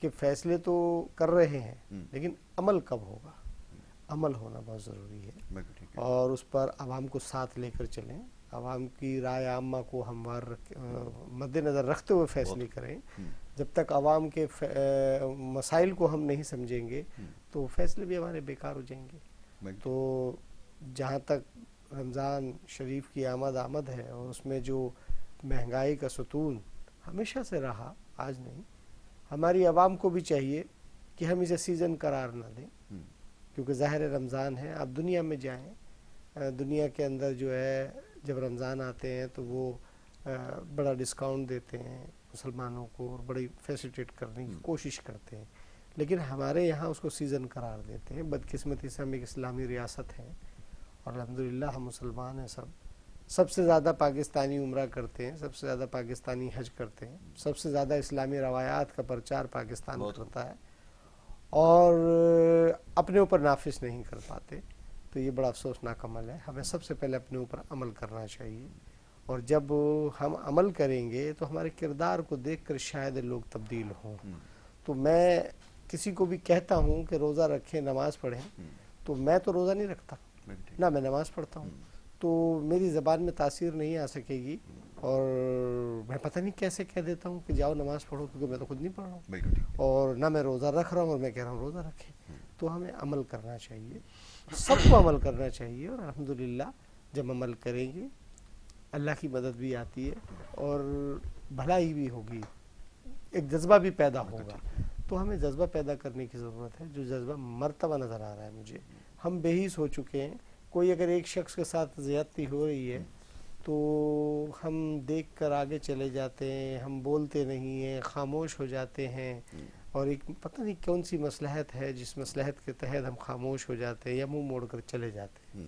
کہ فیصلے تو کر رہے ہیں لیکن عمل کب ہوگا؟ عمل ہونا بہت ضروری ہے، اور اس پر عوام کو ساتھ لے کر چلیں، عوام کی رائے عامہ کو ہموار مد نظر رکھتے ہوئے فیصلے کریں۔ جب تک عوام کے مسائل کو ہم نہیں سمجھیں گے تو فیصلے بھی ہمارے بیکار ہو جائیں گے۔ تو جہاں تک رمضان شریف کی آمد ہے، اور اس میں جو مہنگائی کا ستون ہمیشہ سے رہا، آج نہیں، ہماری عوام کو بھی چاہیے کہ ہم اسے سیزن قرار نہ دیں، کیونکہ ظاہر رمضان ہے۔ آپ دنیا میں جائیں، دنیا کے اندر جو ہے جب رمضان آتے ہیں تو وہ بڑا ڈسکاؤنٹ دیتے ہیں مسلمانوں کو، اور بڑی فیسیلیٹیٹ کرنے کی کوشش کرتے ہیں، لیکن ہمارے یہاں اس کو سیزن قرار دیتے ہیں۔ بدقسمتی سے ہم ایک اسلامی ریاست ہیں، اور الحمدللہ ہم مسلمان ہیں، سب سے زیادہ پاکستانی عمرہ کرتے ہیں، سب سے زیادہ پاکستانی حج کرتے ہیں، سب سے زیادہ اسلامی روایات کا پرچار پاکستان کرتا ہے، اور اپنے اوپر نافذ نہیں کر پاتے۔ تو یہ بڑا افسوسناک عمل ہے۔ ہمیں سب سے پہلے اپنے اوپر عمل کرنا چاہیے، اور جب ہم عمل کریں گے تو ہمارے کردار کو دیکھ کر شاید لوگ تبدیل ہوں۔ تو میں کسی کو بھی کہتا ہوں کہ روزہ رکھیں، نماز پڑھیں، تو میں تو روزہ نہیں رکھتا، نہ میں نماز پڑھتا ہوں، تو میری زبان میں تاثیر نہیں آ سکے گی، اور میں پتہ نہیں کیسے کہہ دیتا ہوں کہ جاؤ نماز پڑھو، کیونکہ میں تو خود نہیں پڑھ رہا ہوں، اور نہ میں روزہ رکھ رہا ہوں اور میں کہہ رہا ہوں روزہ رکھیں۔ تو ہمیں عمل کرنا چاہیے، سب کو عمل کرنا چاہیے، اور الحمدللہ جب عمل کریں گے اللہ کی مدد بھی آتی ہے اور بھلائی بھی ہوگی، ایک جذبہ بھی پیدا ہوگا۔ تو ہمیں جذبہ پیدا کرنے کی ضرورت ہے، جو جذبہ مرتبہ نظر آ رہا ہے مجھے۔ ہم بے حیث ہو چکے ہیں، کوئی اگر ایک شخص کے ساتھ زیادتی ہو رہی ہے تو ہم دیکھ کر آگے چلے جاتے ہیں، ہم بولتے نہیں ہیں، خاموش ہو جاتے ہیں، اور ایک پتہ نہیں کون سی مصلحت ہے جس مصلحت کے تحت ہم خاموش ہو جاتے ہیں یا منہ موڑ کر چلے جاتے ہیں۔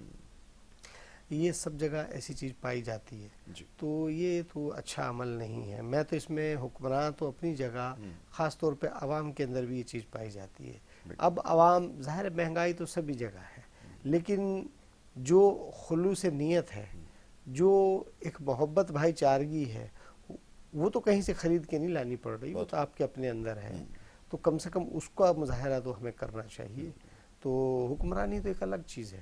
یہ سب جگہ ایسی چیز پائی جاتی ہے، تو یہ تو اچھا عمل نہیں ہے۔ میں تو اس میں حکمران تو اپنی جگہ، خاص طور پہ عوام کے اندر بھی یہ چیز پائی جاتی ہے۔ اب عوام، ظاہر مہنگائی تو سبھی جگہ ہے، لیکن جو خلوص نیت ہے، جو ایک محبت بھائی چارگی ہے، وہ تو کہیں سے خرید کے نہیں لانی پڑ رہی، وہ تو آپ کے اپنے اندر ہے۔ تو کم سے کم اس کا مظاہرہ تو ہمیں کرنا چاہیے۔ تو حکمرانی تو ایک الگ چیز ہے،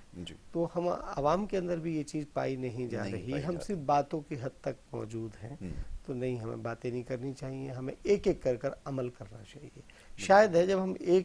تو ہم عوام کے اندر بھی یہ چیز پائی نہیں جا رہی، ہم صرف باتوں کی حد تک موجود ہیں۔ تو نہیں، ہمیں باتیں نہیں کرنی چاہیے، ہمیں ایک ایک کر عمل کرنا چاہیے۔ شاید ہے جب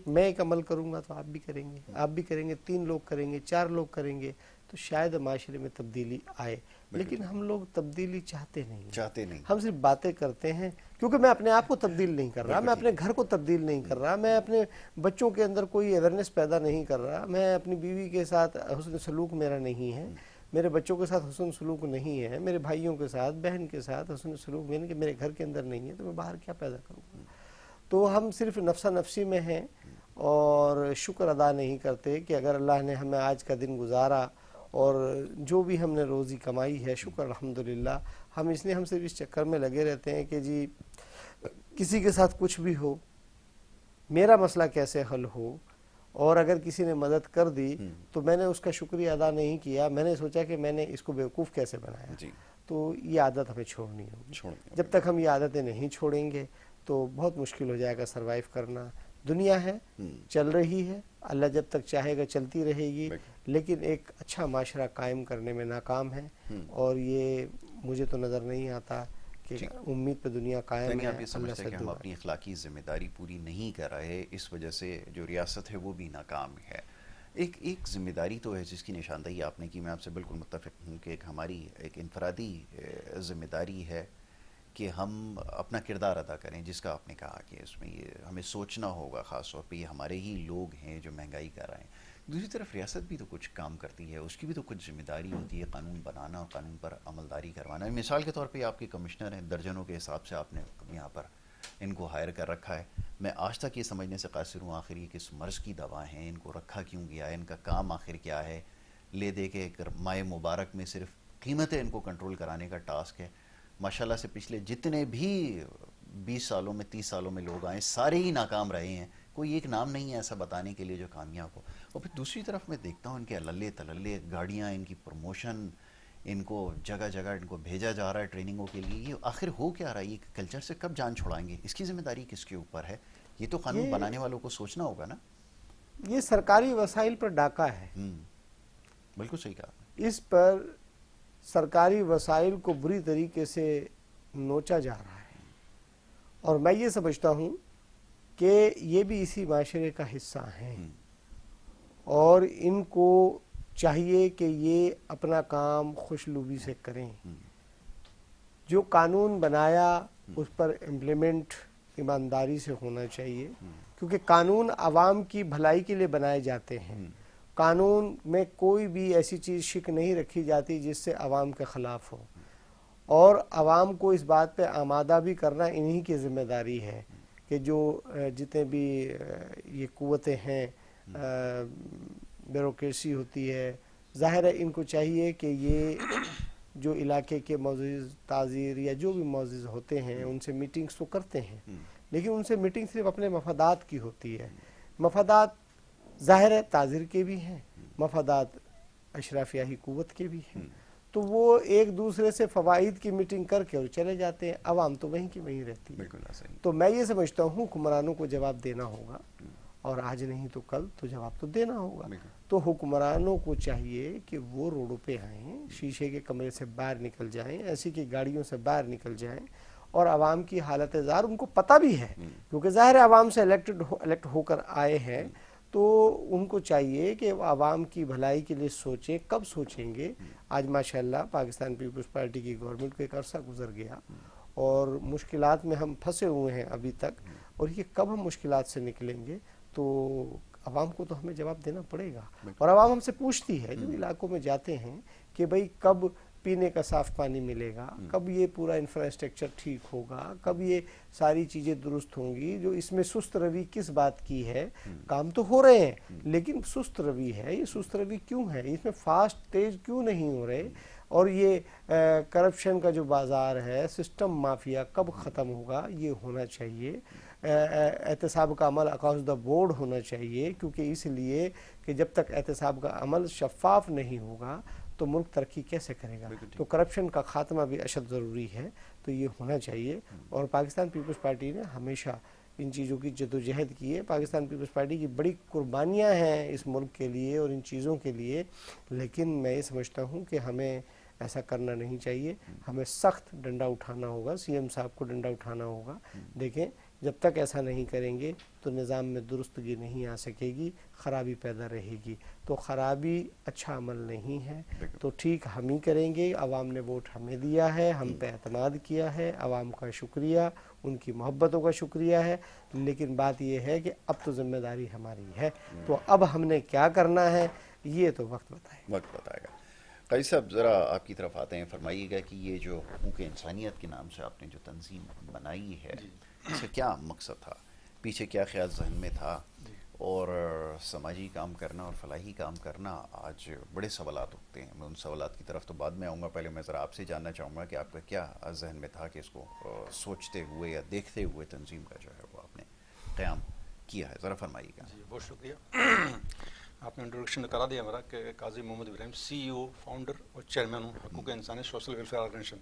میں ایک عمل کروں گا تو آپ بھی کریں گے، آپ بھی کریں گے، 3 لوگ کریں گے، 4 لوگ کریں گے، تو شاید معاشرے میں تبدیلی آئے۔ لیکن ہم لوگ تبدیلی چاہتے نہیں، ہم صرف باتیں کرتے ہیں، کیونکہ میں اپنے آپ کو تبدیل نہیں کر رہا، میں اپنے گھر کو تبدیل نہیں کر رہا، میں اپنے بچوں کے اندر کوئی اویئرنیس پیدا نہیں کر رہا، میں اپنی بیوی کے ساتھ حسن سلوک میرا نہیں ہے، میرے بچوں کے ساتھ حسن سلوک نہیں ہے، میرے بھائیوں کے ساتھ، بہن کے ساتھ حسن سلوک میرے گھر کے اندر نہیں ہے، تو میں باہر کیا پیدا کروں گا؟ تو ہم صرف نفسا نفسی میں ہیں، اور شکر ادا نہیں کرتے کہ اگر اللہ نے ہمیں آج کا دن گزارا، اور جو بھی ہم نے روزی کمائی ہے، شکر الحمدللہ۔ ہم صرف اس چکر میں لگے رہتے ہیں کہ جی کسی کے ساتھ کچھ بھی ہو، میرا مسئلہ کیسے حل ہو، اور اگر کسی نے مدد کر دی تو میں نے اس کا شکریہ ادا نہیں کیا، میں نے سوچا کہ میں نے اس کو بیوقوف کیسے بنایا۔ تو یہ عادت ہمیں چھوڑنی ہوگی۔ جب تک ہم یہ عادتیں نہیں چھوڑیں گے تو بہت مشکل ہو جائے گا سروائیو کرنا۔ دنیا ہے، چل رہی ہے، اللہ جب تک چاہے گا چلتی رہے گی، لیکن ایک اچھا معاشرہ قائم کرنے میں ناکام ہے، اور یہ مجھے تو نظر نہیں آتا کہ امید پہ دنیا قائم ہے۔ آپ یہ سمجھتے ہیں کہ ہم اپنی اخلاقی ذمہ داری پوری نہیں کر رہے، اس وجہ سے جو ریاست ہے وہ بھی ناکام ہے۔ ایک ذمہ داری تو ہے جس کی نشاندہی آپ نے کی، میں آپ سے بالکل متفق ہوں کہ ایک ہماری ایک انفرادی ذمہ داری ہے کہ ہم اپنا کردار ادا کریں، جس کا آپ نے کہا کہ اس میں یہ ہمیں سوچنا ہوگا، خاص طور پہ یہ ہمارے ہی لوگ ہیں جو مہنگائی کر رہے ہیں۔ دوسری طرف ریاست بھی تو کچھ کام کرتی ہے، اس کی بھی تو کچھ ذمہ داری ہوتی ہے، قانون بنانا اور قانون پر عملداری کروانا۔ مثال کے طور پہ آپ کے کمشنر ہیں، درجنوں کے حساب سے آپ نے یہاں پر ان کو ہائر کر رکھا ہے۔ میں آج تک یہ سمجھنے سے قاصر ہوں آخر یہ کس مرض کی دوا ہیں، ان کو رکھا کیوں گیا ہے، ان کا کام آخر کیا ہے۔ لے دے کے ماہ مبارک میں صرف قیمتیں ان کو کنٹرول کرانے کا ٹاسک ہے۔ ماشاءاللہ سے پچھلے جتنے بھی 20 سالوں میں 30 سالوں میں لوگ آئے سارے ہی ناکام رہے ہیں، کوئی ایک نام نہیں ہے ایسا بتانے کے لیے جو کامیاب ہو۔ اور پھر دوسری طرف میں دیکھتا ہوں ان کے اللہ تللے گاڑیاں، ان کی پروموشن، ان کو جگہ جگہ ان کو بھیجا جا رہا ہے ٹریننگوں کے لیے۔ یہ آخر ہو کیا رہا ہے؟ یہ کلچر سے کب جان چھڑائیں گے؟ اس کی ذمہ داری کس کے اوپر ہے؟ یہ تو قانون بنانے والوں کو سوچنا ہوگا نا. یہ سرکاری وسائل پر ڈاکہ ہے. بالکل صحیح کہا. اس پر سرکاری وسائل کو بری طریقے سے نوچا جا رہا ہے، اور میں یہ سمجھتا ہوں کہ یہ بھی اسی معاشرے کا حصہ ہیں، اور ان کو چاہیے کہ یہ اپنا کام خوشلوبی سے کریں. جو قانون بنایا اس پر امپلیمنٹ ایمانداری سے ہونا چاہیے، کیونکہ قانون عوام کی بھلائی کے لیے بنائے جاتے ہیں. قانون میں کوئی بھی ایسی چیز شک نہیں رکھی جاتی جس سے عوام کے خلاف ہو، اور عوام کو اس بات پہ آمادہ بھی کرنا انہی کی ذمہ داری ہے کہ جو جتنے بھی یہ قوتیں ہیں، بیوروکریسی ہوتی ہے، ظاہر ہے ان کو چاہیے کہ یہ جو علاقے کے معزز تعزیر یا جو بھی معزز ہوتے ہیں ان سے میٹنگز تو کرتے ہیں، لیکن ان سے میٹنگ صرف اپنے مفادات کی ہوتی ہے. مفادات ظاہر ہے تعزیر کے بھی ہیں، مفادات اشرافیاہی قوت کے بھی ہیں، تو وہ ایک دوسرے سے فوائد کی میٹنگ کر کے اور چلے جاتے ہیں. عوام تو وہیں کی وہیں رہتی ہے. تو میں یہ سمجھتا ہوں حکمرانوں کو جواب دینا ہوگا، اور آج نہیں تو کل تو جواب تو دینا ہوگا. تو حکمرانوں کو چاہیے کہ وہ روڈوں پہ آئیں، شیشے کے کمرے سے باہر نکل جائیں، ایسی کی گاڑیوں سے باہر نکل جائیں، اور عوام کی حالت زار ان کو پتہ بھی ہے، کیونکہ ظاہر عوام سے الیکٹ ہو کر آئے ہیں، تو ان کو چاہیے کہ وہ عوام کی بھلائی کے لیے سوچیں. کب سوچیں گے؟ آج ماشاءاللہ پاکستان پیپلز پارٹی کی گورنمنٹ کو ایک عرصہ گزر گیا اور مشکلات میں ہم پھنسے ہوئے ہیں ابھی تک، اور یہ کب ہم مشکلات سے نکلیں گے؟ تو عوام کو تو ہمیں جواب دینا پڑے گا. اور عوام ہم سے پوچھتی ہے جب علاقوں میں جاتے ہیں کہ بھئی کب پینے کا صاف پانی ملے گا، کب یہ پورا انفراسٹرکچر ٹھیک ہوگا، کب یہ ساری چیزیں درست ہوں گی. جو اس میں سست روی کس بات کی ہے؟ کام تو ہو رہے ہیں لیکن سست روی ہے. یہ سست روی کیوں ہے؟ اس میں فاسٹ تیز کیوں نہیں ہو رہے؟ اور یہ کرپشن کا جو بازار ہے، سسٹم مافیا کب ختم ہوگا؟ یہ ہونا چاہیے. احتساب کا عمل اکراس دا بورڈ ہونا چاہیے، کیونکہ اس لیے کہ جب تک احتساب کا عمل شفاف نہیں ہوگا تو ملک ترقی کیسے کرے گا؟ تو کرپشن کا خاتمہ بھی اشد ضروری ہے. تو یہ ہونا چاہیے، اور پاکستان پیپلز پارٹی نے ہمیشہ ان چیزوں کی جدوجہد کی ہے. پاکستان پیپلز پارٹی کی بڑی قربانیاں ہیں اس ملک کے لیے اور ان چیزوں کے لیے، لیکن میں یہ سمجھتا ہوں کہ ہمیں ایسا کرنا نہیں چاہیے. ہمیں سخت ڈنڈا اٹھانا ہوگا، سی ایم صاحب کو ڈنڈا اٹھانا ہوگا. دیکھیں جب تک ایسا نہیں کریں گے تو نظام میں درستگی نہیں آ سکے گی، خرابی پیدا رہے گی. تو خرابی اچھا عمل نہیں ہے. تو ٹھیک ہم ہی کریں گے. عوام نے ووٹ ہمیں دیا ہے، ہم پہ اعتماد کیا ہے، عوام کا شکریہ، ان کی محبتوں کا شکریہ ہے. لیکن بات یہ ہے کہ اب تو ذمہ داری ہماری ہے. تو اب ہم نے کیا کرنا ہے یہ تو وقت بتائے گا. قاضی صاحب ذرا آپ کی طرف آتے ہیں، فرمائیے گا کہ یہ جو حقوق انسانیت کے نام سے آپ نے جو تنظیم بنائی ہے، اس کا کیا مقصد تھا؟ پیچھے کیا خیال ذہن میں تھا؟ اور سماجی کام کرنا اور فلاحی کام کرنا آج بڑے سوالات اٹھتے ہیں. میں ان سوالات کی طرف تو بعد میں آؤں گا. پہلے میں ذرا آپ سے جاننا چاہوں گا کہ آپ کا کیا ذہن میں تھا کہ اس کو سوچتے ہوئے یا دیکھتے ہوئے تنظیم کا جو ہے وہ آپ نے قیام کیا ہے. ذرا فرمائیے گا. جی بہت شکریہ. آپ نے انٹروڈکشن کرا دیا میرا کہ قاضی محمد ابراہیم CEO فاؤنڈر اور چیئرمین ہوں حقوق انسانی سوشل ویلفیئر آرگنائزیشن.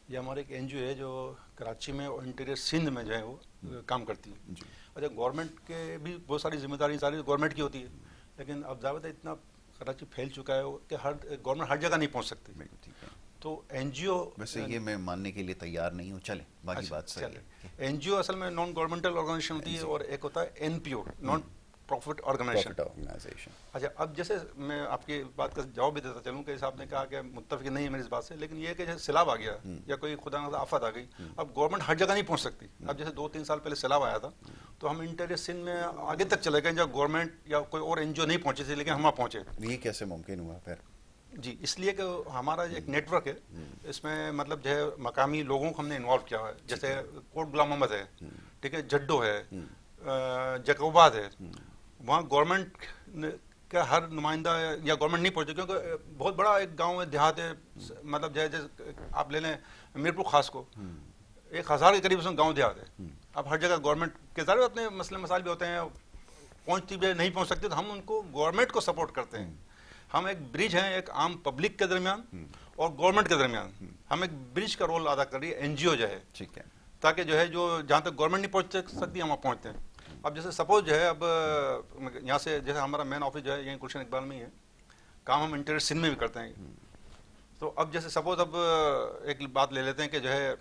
یہ ہمارے ایک NGO ہے جو کراچی میں اور انٹیریئر سندھ میں جو ہے وہ کام کرتی ہے. اچھا گورنمنٹ کے بھی بہت ساری ذمہ داری ساری گورنمنٹ کی ہوتی ہے، لیکن اب ظاہر ہے اتنا کراچی پھیل چکا ہے کہ گورنمنٹ ہر جگہ نہیں پہنچ سکتی. تو NGO ویسے یہ میں ماننے کے لیے تیار نہیں ہوں. چلیں باقی بات صحیح ہے. NGO اصل میں نان گورنمنٹل آرگنائزیشن ہوتی ہے، اور ایک ہوتا ہے NPO نان پروفٹ آرگنائزیشن. اچھا اب جیسے میں آپ کی بات کا جواب بھی دیتا چلوں کہ آپ نے کہا کہ متفق نہیں ہے میری اس بات سے، لیکن یہ کہ جیسے سیلاب آ گیا یا کوئی خدا نخواستہ آفت آ گئی، اب گورنمنٹ ہر جگہ نہیں پہنچ سکتی. اب جیسے 2-3 سال پہلے سیلاب آیا تھا تو ہم انٹیریئر سندھ میں آگے تک چلے گئے جب گورنمنٹ یا کوئی اور NGO نہیں پہنچی تھی، لیکن ہم وہاں پہنچے. یہ کیسے ممکن ہوا پھر؟ جی اس لیے کہ ہمارا ایک نیٹ ورک ہے، اس میں مطلب جو ہے مقامی لوگوں کو ہم نے انوالو کیا ہے. جیسے کوٹ غلام محمد ہے، ٹھیک ہے، جڈو ہے، جیکوباد ہے، وہاں گورنمنٹ کا ہر نمائندہ یا گورنمنٹ نہیں پہنچے کیونکہ بہت بڑا ایک گاؤں ہے، دیہات ہے. مطلب جیسے آپ لے لیں میرپور خاص کو 1000 کے قریب اس میں گاؤں دیہات ہے. اب ہر جگہ گورنمنٹ کے ذریعے اپنے مسئلے مسائل بھی ہوتے ہیں، پہنچتی بھی نہیں پہنچ سکتے، تو ہم ان کو گورنمنٹ کو سپورٹ کرتے ہیں. ہم ایک برج ہیں ایک عام پبلک کے درمیان اور گورنمنٹ کے درمیان. ہم ایک برج کا رول ادا کر رہی ہے NGO جو ہے. ٹھیک ہے. تاکہ جو ہے جو جہاں تک گورنمنٹ نہیں پہنچ سکتی ہم وہاں پہنچتے ہیں. اب جیسے سپوز جو ہے اب یہاں سے جیسے ہمارا مین آفس جو ہے یہیں گلشن اقبال میں ہی ہے, کام ہم انٹیریئر سندھ میں بھی کرتے ہیں. تو اب جیسے سپوز اب ایک بات لے لیتے ہیں کہ جو ہے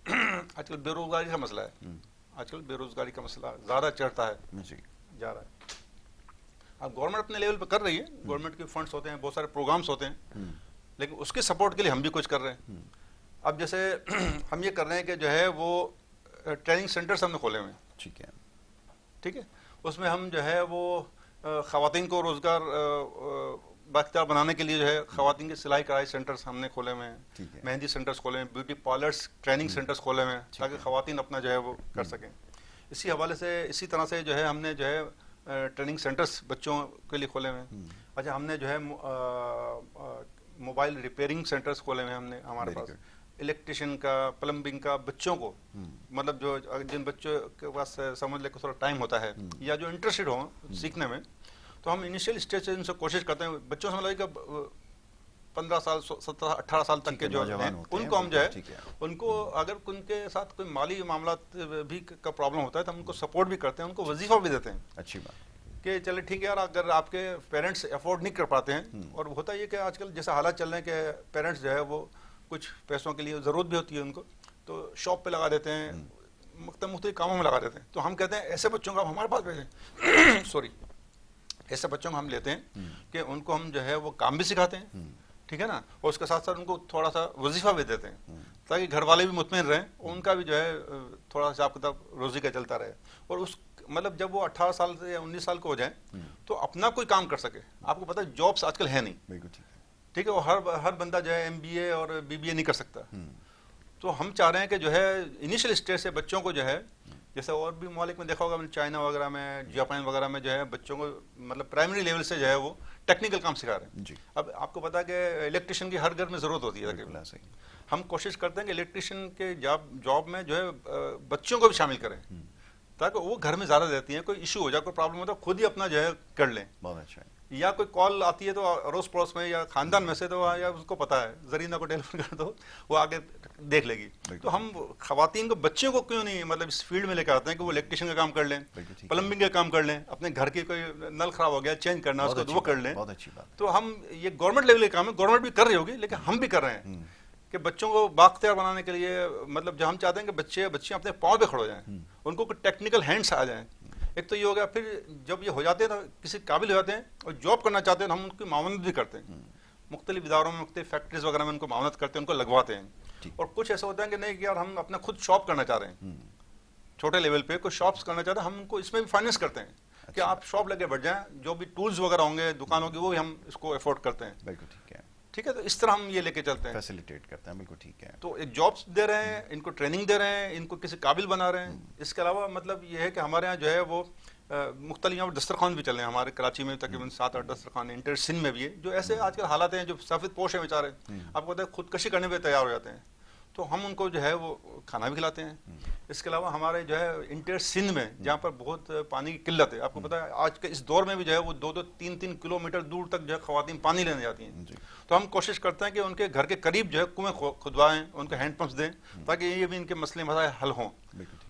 آج کل بے روزگاری کا مسئلہ ہے, آج کل بے روزگاری کا مسئلہ زیادہ چڑھتا ہے جا رہا ہے. اب گورنمنٹ اپنے لیول پہ کر رہی ہے, گورنمنٹ کے فنڈس ہوتے ہیں, بہت سارے پروگرامس ہوتے ہیں, لیکن اس کے سپورٹ کے لیے ہم بھی کچھ کر رہے ہیں. اب جیسے ہم یہ کر رہے ہیں کہ جو ہے وہ ٹریننگ سینٹرز ہم نے کھولے ہوئے ہیں. ٹھیک ہے, اس میں ہم جو ہے وہ خواتین کو روزگار بااختیار بنانے کے لیے جو ہے خواتین کے سلائی کڑھائی سینٹرز ہم نے کھولے ہوئے ہیں, مہندی سینٹرز کھولے ہیں, بیوٹی پارلرز ٹریننگ سینٹرز کھولے ہوئے ہیں تاکہ خواتین اپنا جو ہے وہ کر سکیں. اسی حوالے سے اسی طرح سے جو ہے ہم نے جو ہے ٹریننگ سینٹرز بچوں کے لیے کھولے ہوئے ہیں. اچھا, ہم نے جو ہے موبائل ریپیئرنگ سینٹرز کھولے ہوئے ہیں ہم نے ہمارے پاس, الیکٹریشین کا, پلمبنگ کا, بچوں کو مطلب جو جن بچوں کے پاس سمجھ لے کہ تھوڑا ٹائم ہوتا ہے یا جو انٹرسٹڈ ہوں سیکھنے میں, تو ہم انیشیل اسٹیج سے ان سے کوشش کرتے ہیں بچوں سے مطلب کہ 15 سال 17 18 سال تک کے جو ہیں ان کو ہم جو ہے ان کو اگر ان کے ساتھ کوئی مالی معاملات بھی کا پرابلم ہوتا ہے تو ہم ان کو سپورٹ بھی کرتے ہیں, ان کو وظیفہ بھی دیتے ہیں. اچھی بات کہ چلے ٹھیک ہے یار, اگر آپ کے پیرنٹس افورڈ نہیں کر پاتے ہیں, اور ہوتا یہ کہ آج کل جیسے حالات چل رہے ہیں کہ پیرنٹس جو ہے وہ کچھ پیسوں کے لیے ضرورت بھی ہوتی ہے ان کو, تو شاپ پہ لگا دیتے ہیں, مختلف کاموں میں لگا دیتے ہیں. تو ہم کہتے ہیں ایسے بچوں کو آپ ہمارے پاس بھیجیں سوری ایسے بچوں کو ہم لیتے ہیں کہ ان کو ہم جو ہے وہ کام بھی سکھاتے ہیں, ٹھیک ہے نا, اور اس کے ساتھ ساتھ ان کو تھوڑا سا وظیفہ بھی دیتے ہیں تاکہ گھر والے بھی مطمئن رہیں, ان کا بھی جو ہے تھوڑا سا حساب کتاب روزی کا چلتا رہے, اور اس مطلب جب وہ 18 سال سے یا 19 سال کو ہو جائیں تو اپنا کوئی کام کر سکے. آپ کو پتہ ہے جابس آج کل ہے نہیں, ٹھیک ہے, وہ ہر بندہ جو ہے MBA اور BBA نہیں کر سکتا. تو ہم چاہ رہے ہیں کہ جو ہے انیشیل اسٹیج سے بچوں کو جو ہے, جیسے اور بھی ممالک میں دیکھا ہوگا, چائنا وغیرہ میں, جاپان وغیرہ میں جو ہے بچوں کو مطلب پرائمری لیول سے جو ہے وہ ٹیکنیکل کام سکھا رہے ہیں. اب آپ کو پتا ہے کہ الیکٹریشین کی ہر گھر میں ضرورت ہوتی ہے. ہم کوشش کرتے ہیں کہ الیکٹریشین کے جاب میں جو ہے بچوں کو بھی شامل کریں تاکہ وہ گھر میں زیادہ رہتی ہیں, کوئی ایشو ہو جائے, کوئی پرابلم ہو تو خود ہی اپنا جو ہے کر لیں. بہت اچھا ہے. یا کوئی کال آتی ہے تو اڑوس پڑوس میں یا خاندان میں سے, تو یا اس کو پتا ہے زرینہ کو ٹیلیفون کر دو, وہ آگے دیکھ لے گی. تو ہم خواتین کو, بچوں کو کیوں نہیں مطلب اس فیلڈ میں لے کے آتے ہیں کہ وہ الیکٹریشین کا کام کر لیں, پلمبنگ کا کام کر لیں, اپنے گھر کے کوئی نل خراب ہو گیا چینج کرنا اس کو وہ کر لیں. تو ہم یہ گورنمنٹ لیول کے کام ہے, گورنمنٹ بھی کر رہی ہوگی, لیکن ہم بھی کر رہے ہیں کہ بچوں کو بااختیار بنانے کے لیے مطلب جو ہم چاہتے ہیں کہ بچیاں اپنے پاؤں پہ کھڑے ہو جائیں, ان کو ٹیکنیکل ہینڈس آ جائیں. ایک تو یہ ہو گیا, پھر جب یہ ہو جاتے ہیں تو کسی قابل ہو جاتے ہیں اور جاب کرنا چاہتے ہیں, ہم ان کی معاونت بھی کرتے ہیں, مختلف اداروں میں, مختلف فیکٹریز وغیرہ میں ان کو معاونت کرتے ہیں, ان کو لگواتے ہیں. اور کچھ ایسا ہوتا ہے کہ نہیں کہ یار ہم اپنا خود شاپ کرنا چاہ رہے ہیں, چھوٹے لیول پہ کوئی شاپس کرنا چاہتے ہیں, ہم ان کو اس میں بھی فائنینس کرتے ہیں کہ آپ شاپ لگے بڑھ جائیں, جو بھی ٹولز وغیرہ ہوں گے, دکان ہوگی, وہ بھی ہم اس کو افورڈ کرتے ہیں. بالکل ٹھیک ہے, ٹھیک ہے, تو اس طرح ہم یہ لے کے چلتے ہیں, فیسیلیٹیٹ کرتے ہیں. بالکل ٹھیک ہے. تو ایک جابس دے رہے ہیں, ان کو ٹریننگ دے رہے ہیں, ان کو کسی قابل بنا رہے ہیں. اس کے علاوہ مطلب یہ ہے کہ ہمارے یہاں جو ہے وہ مختلف یہاں پر دسترخوان بھی چل رہے ہیں ہمارے کراچی میں, تقریباً 7-8 دسترخوان, انٹر سندھ میں بھی ہے, جو ایسے آج کل حالات ہیں جو سفید پوش ہیں بیچارے, آپ کو پتہ ہے خودکشی کرنے پہ تیار ہو جاتے ہیں, تو ہم ان کو جو ہے وہ کھانا بھی کھلاتے ہیں. اس کے علاوہ ہمارے جو ہے انٹر سندھ میں جہاں پر بہت پانی کی قلت ہے, آپ کو پتہ ہے آج کے اس دور میں بھی جو ہے وہ 2-3 کلومیٹر دور تک جو ہے خواتین پانی لینے جاتی ہیں. تو ہم کوشش کرتے ہیں کہ ان کے گھر کے قریب جو ہے کنویں کھدوائیں, ان کو ہینڈ پمپس دیں تاکہ یہ بھی ان کے مسئلے مسائل حل ہوں.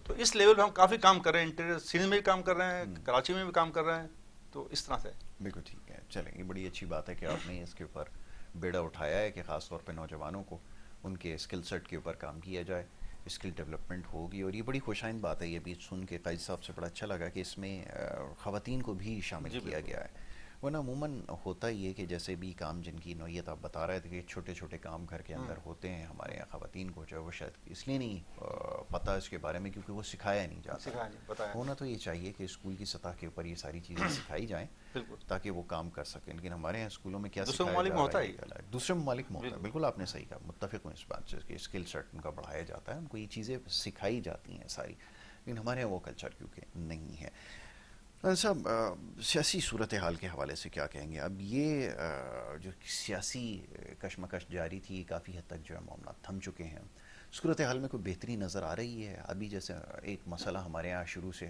تو اس لیول پہ ہم کافی کام کر رہے ہیں, انٹر سندھ میں بھی کام کر رہے ہیں, کراچی میں بھی کام کر رہے ہیں. تو اس طرح سے بالکل ٹھیک ہے. چلیں, یہ بڑی اچھی بات ہے کہ آپ نے اس کے اوپر بیڑا اٹھایا ہے کہ خاص طور پہ نوجوانوں کو ان کے اسکل سیٹ کے اوپر کام کیا جائے, اسکل ڈیولپمنٹ ہوگی. اور یہ بڑی خوشائند بات ہے, یہ بھی سن کے قائد صاحب سے بڑا اچھا لگا کہ اس میں خواتین کو بھی شامل کیا گیا ہے. ورنہ عموماً ہوتا ہی ہے کہ جیسے بھی کام جن کی نوعیت آپ بتا رہے تھے کہ چھوٹے چھوٹے کام گھر کے اندر ہوتے ہیں, ہمارے یہاں خواتین کو جو ہے وہ شاید اس لیے نہیں پتہ اس کے بارے میں کیونکہ وہ سکھایا نہیں جاتا. ہونا تو یہ چاہیے کہ اسکول کی سطح کے اوپر یہ ساری چیزیں سکھائی جائیں تاکہ وہ کام کر سکیں. لیکن ہمارے یہاں اسکولوں میں کیا دوسرے ممالک میں ہوتا ہے, دوسرے ممالک میں ہوتا ہے. بالکل آپ نے صحیح کہا, متفق ہوں اس بات سے کہ اسکل سیٹ ان کا بڑھایا جاتا ہے, ان کو یہ چیزیں سکھائی جاتی ہیں ساری, لیکن ہمارے یہاں وہ کلچر کیونکہ نہیں ہے. صاحب, سیاسی صورتحال کے حوالے سے کیا کہیں گے؟ اب یہ جو سیاسی کشمکش جاری تھی کافی حد تک جو ہے معاملات تھم چکے ہیں, صورتحال میں کوئی بہتری نظر آ رہی ہے؟ ابھی جیسے ایک مسئلہ ہمارے یہاں شروع سے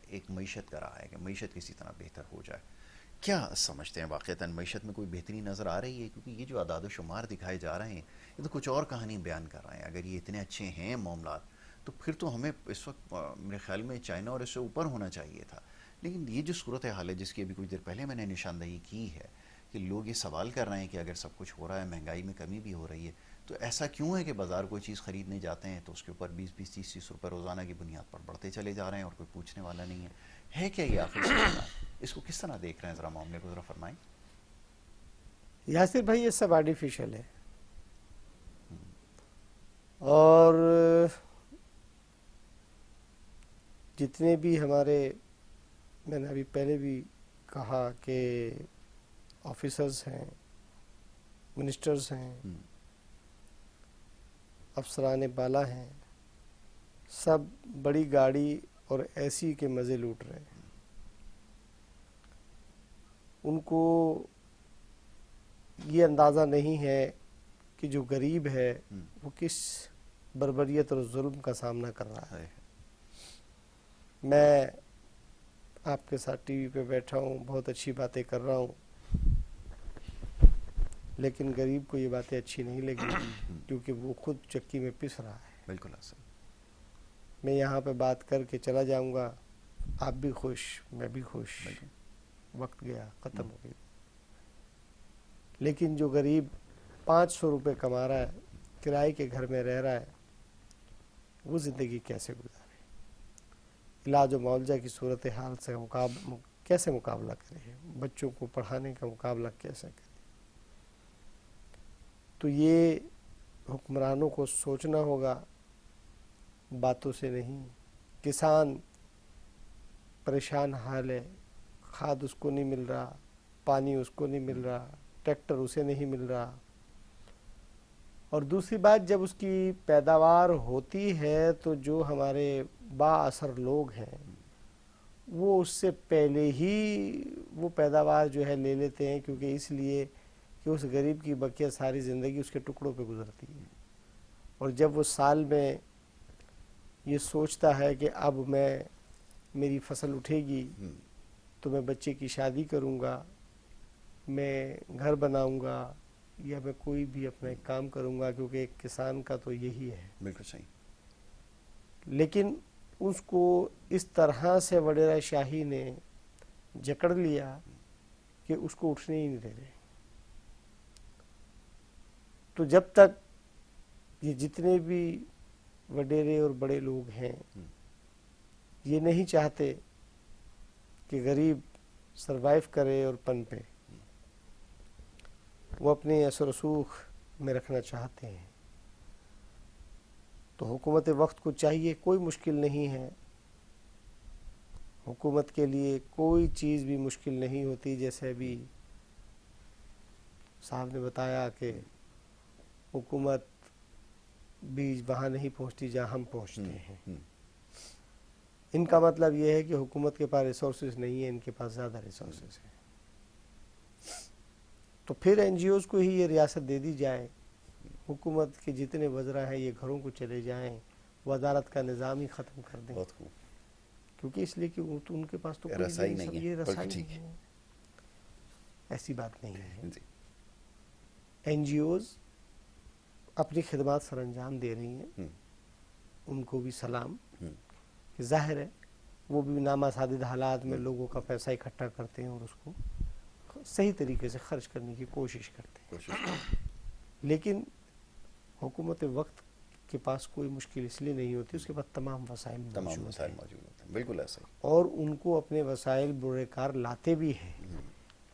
ایک معیشت کا رہا ہے کہ معیشت کسی طرح بہتر ہو جائے, کیا سمجھتے ہیں واقعتاً معیشت میں کوئی بہتری نظر آ رہی ہے؟ کیونکہ یہ جو اعداد و شمار دکھائے جا رہے ہیں یہ تو کچھ اور کہانی بیان کر رہے ہیں. اگر یہ اتنے اچھے ہیں معاملات تو پھر تو ہمیں اس وقت میرے خیال میں چائنا اور اس سے اوپر ہونا چاہیے تھا. لیکن یہ جو صورتحال ہے جس کی ابھی کچھ دیر پہلے میں نے نشاندہی کی ہے کہ لوگ یہ سوال کر رہے ہیں کہ اگر سب کچھ ہو رہا ہے، مہنگائی میں کمی بھی ہو رہی ہے، تو ایسا کیوں ہے کہ بازار کوئی چیز خریدنے جاتے ہیں تو اس کے اوپر 20-30 روپے روزانہ کی بنیاد پر بڑھتے چلے جا رہے ہیں اور کوئی پوچھنے والا نہیں ہے کیا یہ آخر صورتحال؟ اس کو کس طرح دیکھ رہے ہیں، ذرا معاملے کو ذرا فرمائیں. یاسر بھائی یہ سب آرٹیفیشل ہے، اور جتنے بھی ہمارے، میں نے ابھی پہلے بھی کہا کہ آفیسرز ہیں، منسٹرز ہیں، افسران بالا ہیں، سب بڑی گاڑی اور ایسی کے مزے لوٹ رہے ہیں. ان کو یہ اندازہ نہیں ہے کہ جو غریب ہے وہ کس بربریت اور ظلم کا سامنا کر رہا ہے. میں آپ کے ساتھ ٹی وی پہ بیٹھا ہوں، بہت اچھی باتیں کر رہا ہوں، لیکن غریب کو یہ باتیں اچھی نہیں لگی کیونکہ وہ خود چکی میں پس رہا ہے. بالکل ایسا. میں یہاں پہ بات کر کے چلا جاؤں گا، آپ بھی خوش، میں بھی خوش، وقت گیا، ختم ہو گئی. لیکن جو غریب 500 روپے کما رہا ہے، کرائے کے گھر میں رہ رہا ہے، وہ زندگی کیسے گزارے؟ علاج و معالجہ کی صورتحال سے کیسے مقابلہ کرے؟ بچوں کو پڑھانے کا مقابلہ کیسے کرے؟ تو یہ حکمرانوں کو سوچنا ہوگا، باتوں سے نہیں. کسان پریشان حال ہے، کھاد اس کو نہیں مل رہا، پانی اس کو نہیں مل رہا، ٹریکٹر اسے نہیں مل رہا. اور دوسری بات، جب اس کی پیداوار ہوتی ہے تو جو ہمارے با اثر لوگ ہیں وہ اس سے پہلے ہی وہ پیداوار جو ہے لے لیتے ہیں، کیونکہ اس لیے کہ اس غریب کی بقیہ ساری زندگی اس کے ٹکڑوں پہ گزرتی ہے. اور جب وہ سال میں یہ سوچتا ہے کہ اب میری فصل اٹھے گی تو میں بچے کی شادی کروں گا، میں گھر بناؤں گا، یا میں کوئی بھی اپنا ایک کام کروں گا، کیونکہ ایک کسان کا تو یہی ہے. بالکل صحیح. لیکن اس کو اس طرح سے وڈیرہ شاہی نے جکڑ لیا کہ اس کو اٹھنے ہی نہیں دے رہے. تو جب تک یہ جتنے بھی وڈیرے اور بڑے لوگ ہیں یہ نہیں چاہتے کہ غریب سروائیو کرے اور پنپے، وہ اپنے اثر و رسوخ میں رکھنا چاہتے ہیں، تو حکومت وقت کو چاہیے، کوئی مشکل نہیں ہے، حکومت کے لیے کوئی چیز بھی مشکل نہیں ہوتی. جیسے ابھی صاحب نے بتایا کہ حکومت بھی وہاں نہیں پہنچتی جہاں ہم پہنچتے ہیں. ان کا مطلب یہ ہے کہ حکومت کے پاس ریسورسز نہیں ہیں، ان کے پاس زیادہ ریسورسز ہیں. تو پھر این جی اوز کو ہی یہ ریاست دے دی جائے، حکومت کے جتنے وزراء ہیں یہ گھروں کو چلے جائیں، وزارت کا نظام ہی ختم کر دیں. بہت خوب. کیونکہ اس لیے کہ ان کے پاس تو رسائی نہیں ہے. یہ رسائی ٹھیک نہیں ہے. ایسی بات نہیں ہے. جی. این جی اوز اپنی خدمات سر انجام دے رہی ہیں، ان کو بھی سلام. کہ ظاہر ہے وہ بھی نامساعد حالات میں لوگوں کا پیسہ اکٹھا کرتے ہیں اور اس کو صحیح طریقے سے خرچ کرنے کی کوشش کرتے ہیں. لیکن حکومت وقت کے پاس کوئی مشکل اس لیے نہیں ہوتی، اس کے پاس تمام وسائل موجود ہوتے ہیں. بالکل ایسا ہی. اور ان کو اپنے وسائل برے کار لاتے بھی ہیں،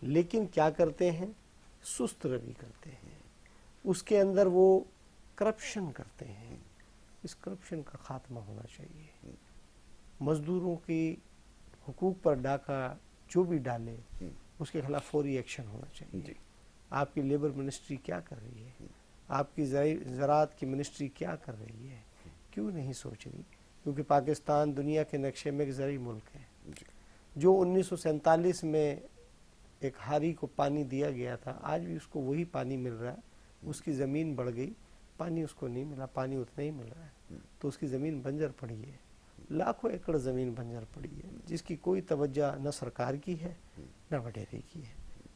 لیکن کیا کرتے ہیں؟ سست روی کرتے ہیں. اس کے اندر وہ کرپشن کرتے ہیں. اس کرپشن کا خاتمہ ہونا چاہیے. مزدوروں کی حقوق پر ڈاکہ جو بھی ڈالے اس کے خلاف فوری ایکشن ہونا چاہیے. آپ کی لیبر منسٹری کیا کر رہی ہے؟ آپ کی زراعت کی منسٹری کیا کر رہی ہے؟ کیوں نہیں سوچ رہی؟ کیونکہ پاکستان دنیا کے نقشے میں ایک زرعی ملک ہے. جو 1947 میں ایک ہاری کو پانی دیا گیا تھا، آج بھی اس کو وہی پانی مل رہا ہے. اس کی زمین بڑھ گئی، پانی اس کو نہیں ملا، پانی اتنا ہی مل رہا ہے، تو اس کی زمین بنجر پڑی ہے. لاکھوں ایکڑ زمین بنجر پڑی ہے جس کی کوئی توجہ نہ سرکار کی ہے نہ وڈیرے کی ہے.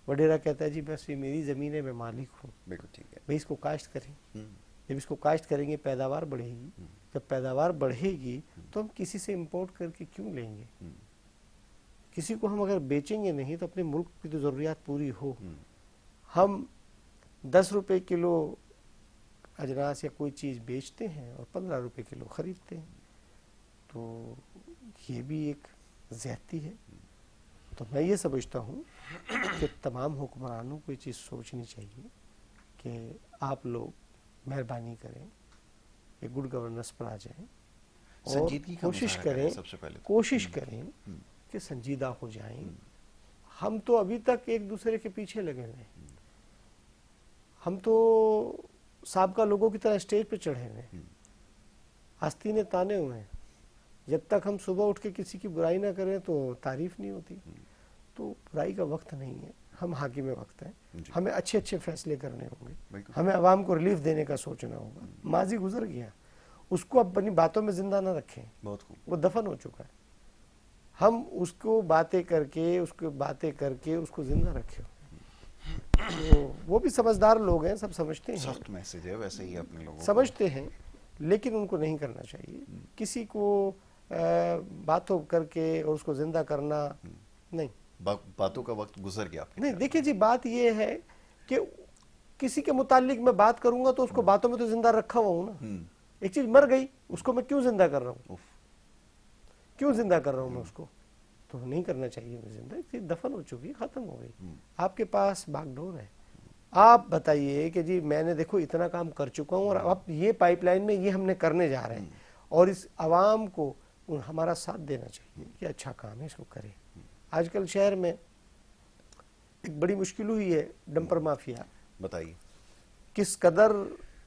وڈیرا کہتا ہے جی بس یہ میری زمین ہے، میں مالک ہوں، بالکل ٹھیک ہے. بھئی اس کو کاشت کریں. جب اس کو کاشت کریں گے پیداوار بڑھے گی، جب پیداوار بڑھے گی تو ہم کسی سے امپورٹ کر کے کیوں لیں گے؟ کسی کو ہم اگر بیچیں گے نہیں تو اپنے ملک کی تو ضروریات پوری ہو. ہم 10 روپے کلو اجناس یا کوئی چیز بیچتے ہیں اور 15 روپے کلو خریدتے ہیں، تو یہ بھی ایک زیادتی ہے. تو میں یہ سمجھتا ہوں کہ تمام حکمرانوں کو یہ چیز سوچنی چاہیے کہ آپ لوگ مہربانی کریں کہ گڈ گورننس پر آ جائیں اور سنجیدگی کا کوشش مظاہرہ کریں کریں سب سے پہلے کوشش کریں کہ سنجیدہ ہو جائیں. ہم تو ابھی تک ایک دوسرے کے پیچھے لگے ہوئے ہیں. ہم تو سابقہ لوگوں کی طرح اسٹیج پہ چڑھے ہوئے ہیں، آستینے تانے ہوئے ہیں. جب تک ہم صبح اٹھ کے کسی کی برائی نہ کریں تو تعریف نہیں ہوتی. تو برائی کا وقت نہیں ہے، ہم حاکم وقت ہیں. ہمیں اچھے اچھے فیصلے کرنے ہوں گے، ہمیں عوام کو ریلیف دینے کا سوچنا ہوگا. ماضی گزر گیا، اس کو اپنی باتوں میں زندہ نہ رکھیں، وہ دفن ہو چکا ہے. ہم اس کو باتیں کر کے اس کو زندہ رکھیں. تو وہ بھی سمجھدار لوگ ہیں، سب سمجھتے ہیں، سخت میسج ہے ویسے ہی اپنے لوگوں سمجھتے ہیں، لیکن ان کو نہیں کرنا چاہیے. کسی کو باتوں کر کے اور اس کو زندہ کرنا نہیں. باتوں کا وقت گزر گیا. نہیں دیکھیں جی، بات یہ ہے کہ کسی کے متعلق میں بات کروں گا تو اس کو باتوں میں تو زندہ رکھا ہوا ہوں نا. ایک چیز مر گئی، اس کو میں کیوں زندہ کر رہا ہوں؟ کیوں زندہ کر رہا ہوں میں اس کو؟ تو نہیں کرنا چاہیے. میں زندہ ایک چیز دفن ہو چکی، ختم ہو گئی. آپ کے پاس باغ ڈور ہے، آپ بتائیے کہ جی میں نے دیکھو اتنا کام کر چکا ہوں اور اب یہ پائپ لائن میں یہ ہم نے کرنے جا رہے ہیں، اور اس عوام کو ہمارا ساتھ دینا چاہیے کہ اچھا کام ہے، اس کو کریں. آج کل شہر میں ایک بڑی مشکل ہوئی ہے، ڈمپر مافیا. بتائیے کس قدر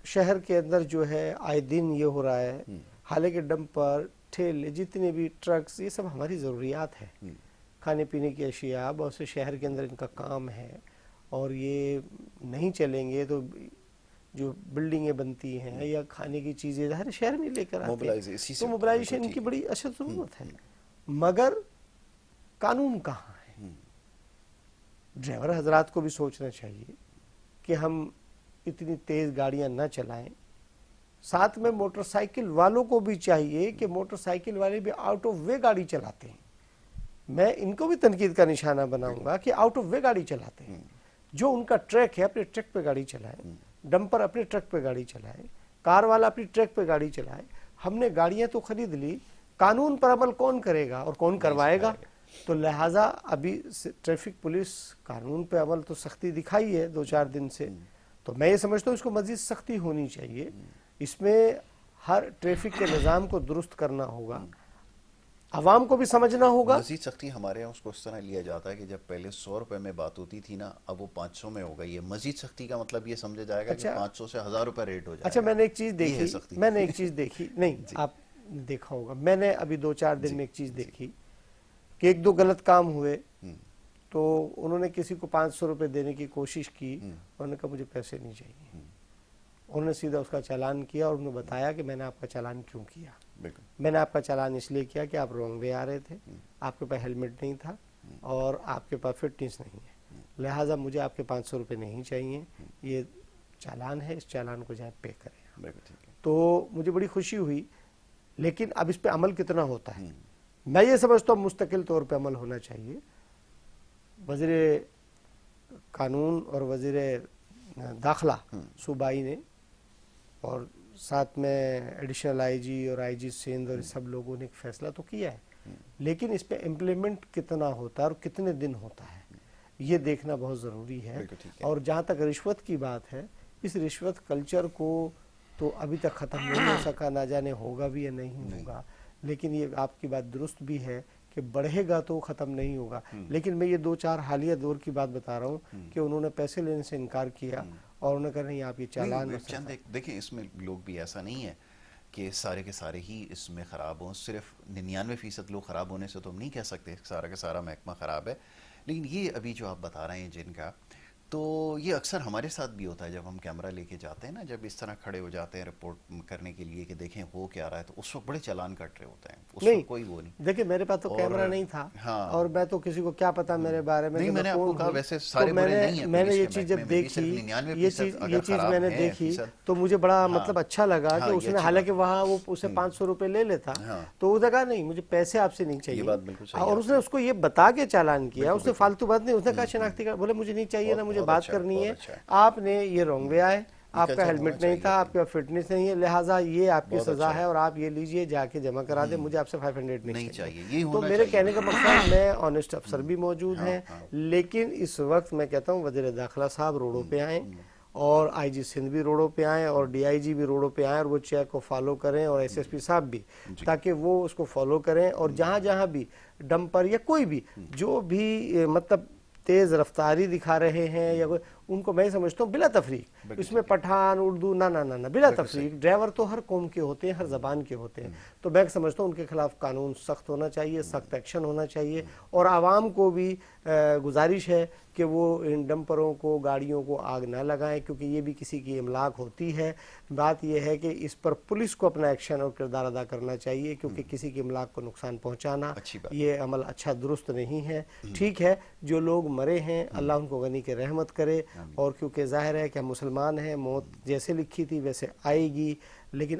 شہر کے اندر جو ہے آئے دن یہ ہو رہا ہے. حالانکہ ڈمپر، ٹھیلے، جتنے بھی ٹرکس، یہ سب ہماری ضروریات ہیں، کھانے پینے کی اشیاء. بہت سے شہر کے اندر ان کا کام ہے، اور یہ نہیں چلیں گے تو جو بلڈنگیں بنتی ہیں یا کھانے کی چیزیں ہر شہر میں لے کر آتے ہیں. تو موبلائزیشن کی بڑی اشد ضرورت ہے. مگر قانون کہاں ہے؟ ڈرائیور حضرات کو بھی سوچنا چاہیے کہ ہم اتنی تیز گاڑیاں نہ چلائیں. ساتھ میں موٹر سائیکل والوں کو بھی چاہیے کہ موٹر سائیکل والے بھی آؤٹ آف وے گاڑی چلاتے ہیں. میں ان کو بھی تنقید کا نشانہ بناؤں گا کہ آؤٹ آف وے گاڑی چلاتے ہیں. جو ان کا ٹریک ہے اپنے ٹریک پہ گاڑی چلائے، ڈمپر اپنے ٹرک پہ گاڑی چلائے، کار والا اپنی ٹریک پہ گاڑی چلائے. ہم نے گاڑیاں تو خرید لی، قانون پر عمل کون کرے گا اور کون کروائے گا؟ تو لہٰذا ابھی ٹریفک پولیس قانون پہ عمل تو سختی دکھائی ہے 2-4 دن سے. تو میں یہ سمجھتا ہوں اس کو مزید سختی ہونی چاہیے. اس میں ہر ٹریفک کے نظام کو درست کرنا ہوگا، عوام کو بھی سمجھنا ہوگا. مزید سختی ہمارے یہاں اس کو اس طرح لیا جاتا ہے کہ جب پہلے 100 روپے میں بات ہوتی تھی نا، اب وہ 500 میں ہو گئی ہے. مزید سختی کا مطلب یہ سمجھا جائے گا کہ 500 سے 1000 روپے ریٹ ہو جائے گا. اچھا میں نے ایک چیز دیکھی نہیں آپ نے دیکھا ہوگا. میں نے ابھی 2-4 دن میں ایک چیز دیکھی کہ 1-2 غلط کام ہوئے تو انہوں نے کسی کو 500 روپے دینے کی کوشش کی. انہوں نے کہا مجھے پیسے نہیں چاہیے. انہوں نے سیدھا اس کا چالان کیا اور انہوں نے بتایا کہ میں نے آپ کا چالان کیوں کیا. میں نے آپ کا چالان اس لیے کیا کہ آپ رانگ وے آ رہے تھے، آپ کے پاس ہیلمٹ نہیں تھا اور آپ کے پاس فٹنس نہیں ہے، لہٰذا مجھے آپ کے 500 روپے نہیں چاہیے. یہ چالان ہے، اس چالان کو جائیں پے کریں. تو مجھے بڑی خوشی ہوئی. لیکن اب اس پہ عمل کتنا ہوتا ہے؟ میں یہ سمجھتا ہوں مستقل طور پہ عمل ہونا چاہیے. وزیر قانون اور وزیر داخلہ صوبائی نے اور ساتھ میں ایڈیشنل آئی جی اور آئی جی سندھ اور سب لوگوں نے ایک فیصلہ تو کیا ہے، لیکن اس پہ امپلیمنٹ کتنا ہوتا ہے اور کتنے دن ہوتا ہے یہ دیکھنا بہت ضروری ہے. اور جہاں تک رشوت کی بات ہے، اس رشوت کلچر کو تو ابھی تک ختم نہیں ہو سکا، نہ جانے ہوگا بھی یا نہیں ہوگا. لیکن یہ آپ کی بات درست بھی ہے کہ بڑھے گا تو ختم نہیں ہوگا. لیکن میں یہ 2-4 حالیہ دور کی بات بتا رہا ہوں کہ انہوں نے پیسے لینے سے انکار کیا اور انہوں نے کہا نہیں آپ یہ چالان. دیکھیں اس میں لوگ بھی ایسا نہیں ہے کہ سارے کے سارے ہی اس میں خراب ہوں. صرف 99% لوگ خراب ہونے سے تو ہم نہیں کہہ سکتے سارا کا سارا محکمہ خراب ہے. لیکن یہ ابھی جو آپ بتا رہے ہیں جن کا تو یہ اکثر ہمارے ساتھ بھی ہوتا ہے جب ہم کیمرہ لے کے جاتے ہیں نا, جب اس طرح کھڑے ہو جاتے ہیں رپورٹ کرنے کے لیے کہ دیکھیں ہو کیا رہا ہے, تو اس وقت بڑے چالان کٹ رہے ہوتے ہیں, اس وقت کوئی وہ نہیں. دیکھیں میرے پاس تو کیمرہ نہیں تھا, اور میں تو کسی کو کیا پتا میرے بارے میں, میں نے آپ کو کہا ویسے سارے برے نہیں ہیں, میں نے یہ چیز جب دیکھی, یہ چیز میں نے دیکھی تو مجھے بڑا مطلب اچھا لگا کہ اس نے, حالانکہ وہاں وہ اسے 500 روپے لے لیتا, تو اس نے کہا نہیں مجھے پیسے آپ سے نہیں چاہیے, اور اس نے اس کو یہ بتا کے چالان کیا, اس نے فالتو بات نہیں, اس نے کہا شناختی کارڈ, بولے مجھے نہیں چاہیے نا, مجھے بات کرنی ہے, آپ نے یہ رانگ وے آئے, آپ کا ہیلمٹ نہیں تھا, آپ کا فٹنس نہیں ہے, لہٰذا یہ آپ کی سزا ہے اور آپ یہ لیجئے جا کے جمع کرا دیں, مجھے آپ سے 500 نہیں چاہیے. تو میرے کہنے کا مقصد, میں آنیسٹ افسر بھی موجود ہیں, لیکن اس وقت میں کہتا ہوں وزیر داخلہ صاحب روڈوں پہ آئیں, اور آئی جی سندھ بھی روڈوں پہ آئیں, اور ڈی آئی جی بھی روڈوں پہ آئیں, اور وہ چیک کو فالو کریں, اور ایس ایس پی صاحب بھی, تاکہ وہ اس کو فالو کریں, اور جہاں جہاں بھی ڈمپر یا کوئی بھی جو بھی مطلب تیز رفتاری دکھا رہے ہیں یا ان کو میں سمجھتا ہوں بلا تفریق, اس میں پٹھان اردو نہ بلا تفریق, ڈرائیور تو ہر قوم کے ہوتے ہیں, ہر زبان کے ہوتے ہیں, تو میں سمجھتا ہوں ان کے خلاف قانون سخت ہونا چاہیے, سخت ایکشن ہونا چاہیے, اور عوام کو بھی گزارش ہے کہ وہ ان ڈمپروں کو, گاڑیوں کو آگ نہ لگائیں, کیونکہ یہ بھی کسی کی املاک ہوتی ہے. بات یہ ہے کہ اس پر پولیس کو اپنا ایکشن اور کردار ادا کرنا چاہیے, کیونکہ کسی کی املاک کو نقصان پہنچانا یہ عمل اچھا درست نہیں ہے. ٹھیک ہے جو لوگ مرے ہیں اللہ ان کو غنی کے رحمت کرے, اور کیونکہ ظاہر ہے کہ ہم مسلمان ہیں, موت جیسے لکھی تھی ویسے آئے گی, لیکن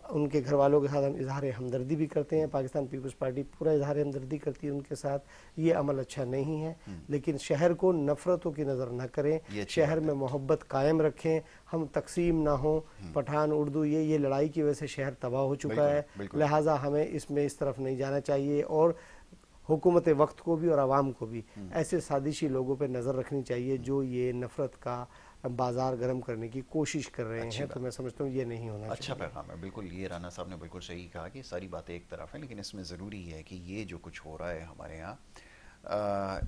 ان کے گھر والوں کے ساتھ ہم اظہار ہمدردی بھی کرتے ہیں, پاکستان پیپلز پارٹی پورا اظہار ہمدردی کرتی ہے ان کے ساتھ. یہ عمل اچھا نہیں ہے, لیکن شہر کو نفرتوں کی نظر نہ کریں, شہر میں محبت قائم رکھیں, ہم تقسیم نہ ہوں. پٹھان اردو یہ لڑائی کی وجہ سے شہر تباہ ہو چکا ہے, لہٰذا ہمیں اس طرف نہیں جانا چاہیے, اور حکومت وقت کو بھی اور عوام کو بھی ایسے سازشی لوگوں پہ نظر رکھنی چاہیے جو یہ نفرت کا بازار گرم کرنے کی کوشش کر رہے ہیں. تو میں سمجھتا ہوں یہ نہیں ہونا چاہیے. اچھا پیغام ہے, بالکل یہ رانا صاحب نے بالکل صحیح کہا کہ ساری باتیں ایک طرف ہیں, لیکن اس میں ضروری ہے کہ یہ جو کچھ ہو رہا ہے ہمارے یہاں,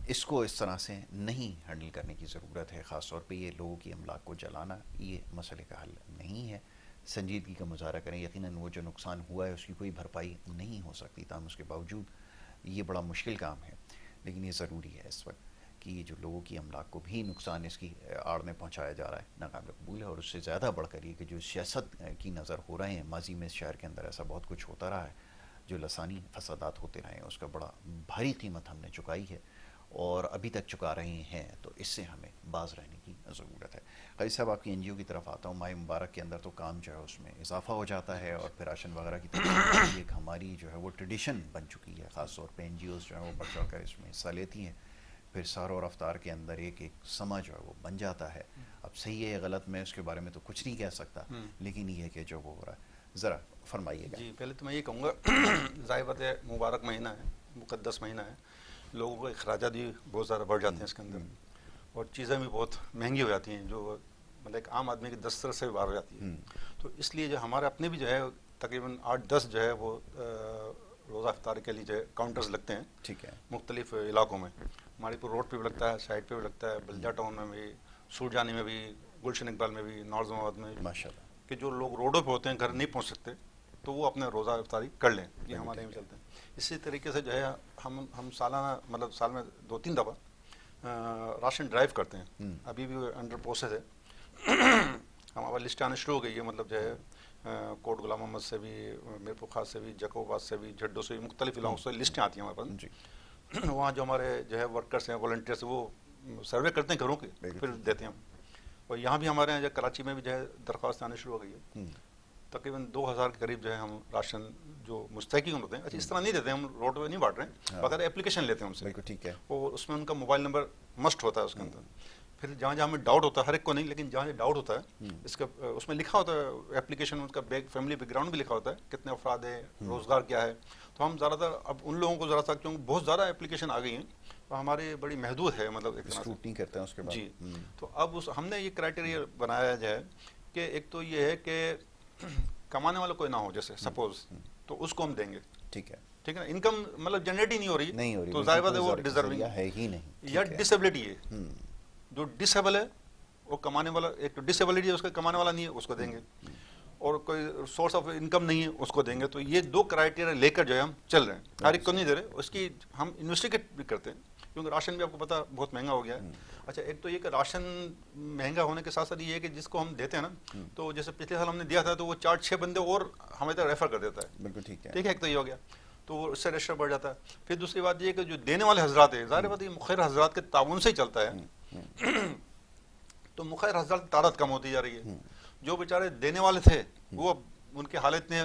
اس کو اس طرح سے نہیں ہینڈل کرنے کی ضرورت ہے. خاص طور پہ یہ لوگوں کی املاک کو جلانا یہ مسئلے کا حل نہیں ہے. سنجیدگی کا مظاہرہ کریں, یقیناً وہ جو نقصان ہوا ہے اس کی کوئی بھرپائی نہیں ہو سکتی, تاہم اس کے باوجود یہ بڑا مشکل کام ہے, لیکن یہ ضروری ہے اس وقت کہ یہ جو لوگوں کی املاک کو بھی نقصان اس کی آڑ میں پہنچایا جا رہا ہے ناقابل قبول ہے. اور اس سے زیادہ بڑھ کر یہ کہ جو سیاست کی نظر ہو رہے ہیں, ماضی میں اس شہر کے اندر ایسا بہت کچھ ہوتا رہا ہے, جو لسانی فسادات ہوتے رہے ہیں, اس کا بڑا بھاری قیمت ہم نے چکائی ہے اور ابھی تک چکا رہے ہیں, تو اس سے ہمیں باز رہنے کی ضرورت ہے. قاضی صاحب آپ کی این جی او کی طرف آتا ہوں. ماہ مبارک کے اندر تو کام جو ہے اس میں اضافہ ہو جاتا ہے, اور پھر راشن وغیرہ کی طرف ایک ہماری جو ہے وہ ٹریڈیشن بن چکی ہے, خاص طور پہ این جی اوز جو ہیں وہ بڑھ چڑھ کر اس میں حصہ لیتی ہیں. پھر سحر اور افطار کے اندر ایک سما جو ہے وہ بن جاتا ہے. اب صحیح ہے یا غلط میں اس کے بارے میں تو کچھ نہیں کہہ سکتا, لیکن یہ ہے کہ جو وہ ہو رہا ہے, ذرا فرمائیے گا. جی پہلے تو میں یہ کہوں گا, ظاہر بات ہے مبارک مہینہ ہے, مقدس مہینہ ہے, لوگوں کے اخراجات بھی بہت زیادہ بڑھ جاتے ہیں اس کے اندر, اور چیزیں بھی بہت مہنگی ہو جاتی ہیں, جو مطلب ایک عام آدمی کی دسترس سے بھی باہر ہو جاتی ہے. تو اس لیے جو ہمارے اپنے بھی جو ہے تقریباً 8-10 جو ہے وہ روزہ افطار کے لیے جو ہے کاؤنٹرز لگتے ہیں. ٹھیک ہے, مختلف علاقوں میں, ہماری پور روڈ پہ بھی لگتا ہے, سائڈ پہ بھی لگتا ہے, بلدیا ٹاؤن میں بھی, سورجانی میں بھی, گلشن اقبال میں بھی, نازم آباد میں بھی, ماشاء اللہ, کہ جو لوگ روڈوں پہ ہوتے ہیں, گھر نہیں پہنچ سکتے, تو وہ اپنے روزہ افطاری کر لیں. یہ ہمارے یہاں چلتے ہیں. اسی طریقے سے جو ہے ہم سالانہ مطلب سال میں 2-3 دفعہ راشن ڈرائیو کرتے ہیں. ابھی بھی انڈر پروسیس ہے, ہمارا لسٹ آنا شروع ہو گئی ہے. مطلب جو ہے کوٹ غلام محمد سے بھی, میرپور خاص سے بھی, جیکوباد سے بھی, جڈو سے بھی, مختلف علاقوں سے لسٹیں آتی ہیں ہمارے پاس. وہاں جو ہمارے جو ہے ورکرس ہیں, والنٹیئرس, وہ سروے کرتے ہیں گھروں کے, پھر دیتے ہیں ہم. اور یہاں بھی ہمارے یہاں کراچی میں بھی جو ہے درخواست آنے شروع ہو گئی ہے. تقریباً 2000 کے قریب جو ہے ہم راشن جو مستحقین ہوتے ہیں, اچھا اس طرح نہیں دیتے ہم, روڈ پہ نہیں بانٹ رہے ہیں, باقاعدہ اپلیکیشن لیتے ہیں ان سے. ٹھیک ہے, اور اس میں ان کا موبائل نمبر مسٹ ہوتا ہے اس کے اندر. پھر جہاں جہاں ہمیں ڈاؤٹ ہوتا ہے, ہر ایک کو نہیں, لیکن جہاں ڈاؤٹ ہوتا ہے اس کا, اس میں لکھا ہوتا ہے اپلیکیشن, ان کا فیملی بیک گراؤنڈ بھی لکھا ہوتا ہے, کتنے افراد ہیں, روزگار کیا ہے. تو ہم زیادہ تر اب ان لوگوں کو ذرا سا, کیونکہ بہت زیادہ اپلیکیشن آ گئی ہیں, تو ہماری بڑی محدود ہے, مطلب اسکروٹنی کرتے ہیں اس کے بعد. جی, تو اب ہم نے یہ کرائٹیریا بنایا جو ہے کہ ایک تو یہ ہے کہ کمانے والا کوئی نہ ہو, جیسے سپوز, تو اس کو ہم دیں گے. ٹھیک ہے, ٹھیک ہے نا, انکم مطلب جنریٹ ہی نہیں ہو رہی, تو ظاہر بات ہے وہ ڈیزرونگ ہے ہی نہیں, یا ڈسیبلٹی ہے. جو ڈسیبل ہے وہ کمانے والا, ایک تو ڈسیبلٹی ہے اس کا, کمانے والا نہیں ہے اس کو دیں گے, اور کوئی سورس آف انکم نہیں ہے اس کو دیں گے. تو یہ 2 کرائٹیریا لے کر جو ہے ہم چل رہے ہیں, ہر ایک کو نہیں دے رہے. اس کی ہم انویسٹیگیٹ بھی کرتے ہیں کیونکہ راشن بھی آپ کو پتا بہت مہنگا ہو گیا ہے. اچھا ایک تو یہ کہ راشن مہنگا ہونے کے ساتھ ساتھ یہ ہے کہ جس کو ہم دیتے ہیں نا تو جیسے پچھلے سال ہم نے دیا تھا تو وہ 4-6 بندے اور ہمیں تک ریفر کر دیتا ہے. بالکل ٹھیک ہے. ٹھیک ہے ایک تو یہ ہو گیا تو اس سے ریشر بڑھ جاتا ہے. پھر دوسری بات یہ کہ جو دینے والے حضرات ہیں ظاہر بات یہ مخیر حضرات کے تعاون سے ہی چلتا ہے تو مخیر حضرات کی تعداد کم ہوتی جا رہی ہے. جو بیچارے دینے والے تھے وہ ان کے حالت اتنے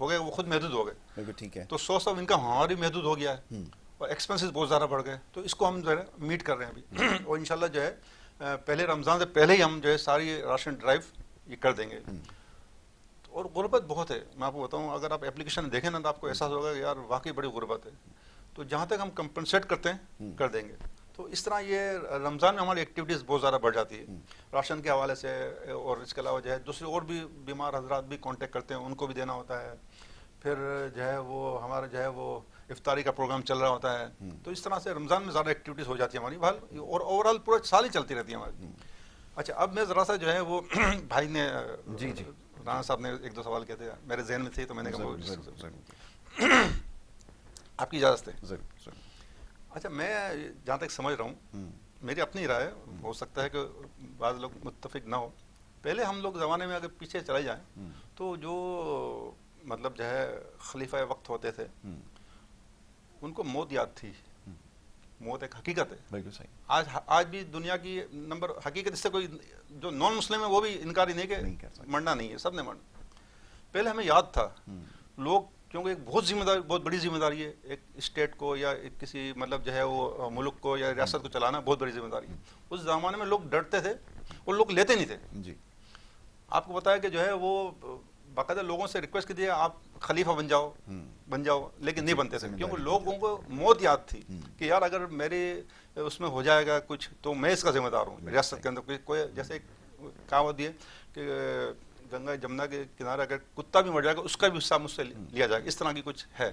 ہو گئے وہ خود محدود ہو گئے. بالکل ٹھیک ہے. تو سورس آف انکم ہماری محدود ہو گیا ہے اور ایکسپینسز بہت زیادہ بڑھ گئے. تو اس کو ہم جو ہے میٹ کر رہے ہیں ابھی اور انشاءاللہ جو ہے پہلے رمضان سے پہلے ہی ہم جو ہے ساری راشن ڈرائیو یہ کر دیں گے. اور غربت بہت ہے. میں آپ کو بتاؤں اگر آپ اپلیکیشن دیکھیں نا تو آپ کو احساس ہوگا کہ یار واقعی بڑی غربت ہے. تو جہاں تک ہم کمپنسیٹ کرتے ہیں کر دیں گے. تو اس طرح یہ رمضان میں ہماری ایکٹیویٹیز بہت زیادہ بڑھ جاتی ہے راشن کے حوالے سے. اور اس کے علاوہ جو ہے دوسرے اور بھی بیمار حضرات بھی کانٹیکٹ کرتے ہیں ان کو بھی دینا ہوتا ہے. پھر جو ہے وہ ہمارا جو ہے وہ افطاری کا پروگرام چل رہا ہوتا ہے. تو اس طرح سے رمضان میں زیادہ ایکٹیویٹیز ہو جاتی ہے ہماری بھال اور اوور آل پورا سال ہی چلتی رہتی ہے ہماری. اچھا اب میں ذرا سا جو ہے وہ بھائی نے جی رانا صاحب نے ایک دو سوال کہتے ہیں میرے ذہن میں تھے تو میں نے کہا آپ کی اجازت ہے. اچھا میں جہاں تک سمجھ رہا ہوں میری اپنی رائے ہو سکتا ہے کہ بعض لوگ متفق نہ ہو. پہلے ہم لوگ زمانے میں اگر پیچھے چلے جائیں تو جو مطلب جو ہے خلیفہ وقت ہوتے تھے ان کو موت یاد تھی. موت ایک حقیقت ہے. بالکل صحیح. آج بھی دنیا کی نمبر حقیقت اس سے کوئی جو نان مسلم ہے وہ بھی انکار ہی نہیں کہ مرنا نہیں ہے. سب نے مرنا. پہلے ہمیں یاد تھا لوگ کیونکہ ایک بہت بڑی ذمہ داری ہے ایک اسٹیٹ کو یا کسی مطلب جو ہے وہ ملک کو یا ریاست کو چلانا بہت بڑی ذمہ داری ہے. اس زمانے میں لوگ ڈرتے تھے اور لوگ لیتے نہیں تھے. جی آپ کو بتایا کہ جو ہے وہ باقاعدہ لوگوں سے ریکویسٹ کی دی آپ خلیفہ بن جاؤ لیکن نہیں بنتے تھے کیونکہ لوگوں کو موت یاد تھی کہ یار اگر میرے اس میں ہو جائے گا کچھ تو میں اس کا ذمہ دار ہوں. ریاست کے اندر کوئی جیسے کہاوت ہے کہ گنگا جمنا کے کنارے اگر کتا بھی مر جائے گا اس کا بھی حصہ مجھ سے لیا جائے گا. اس طرح کی کچھ ہے.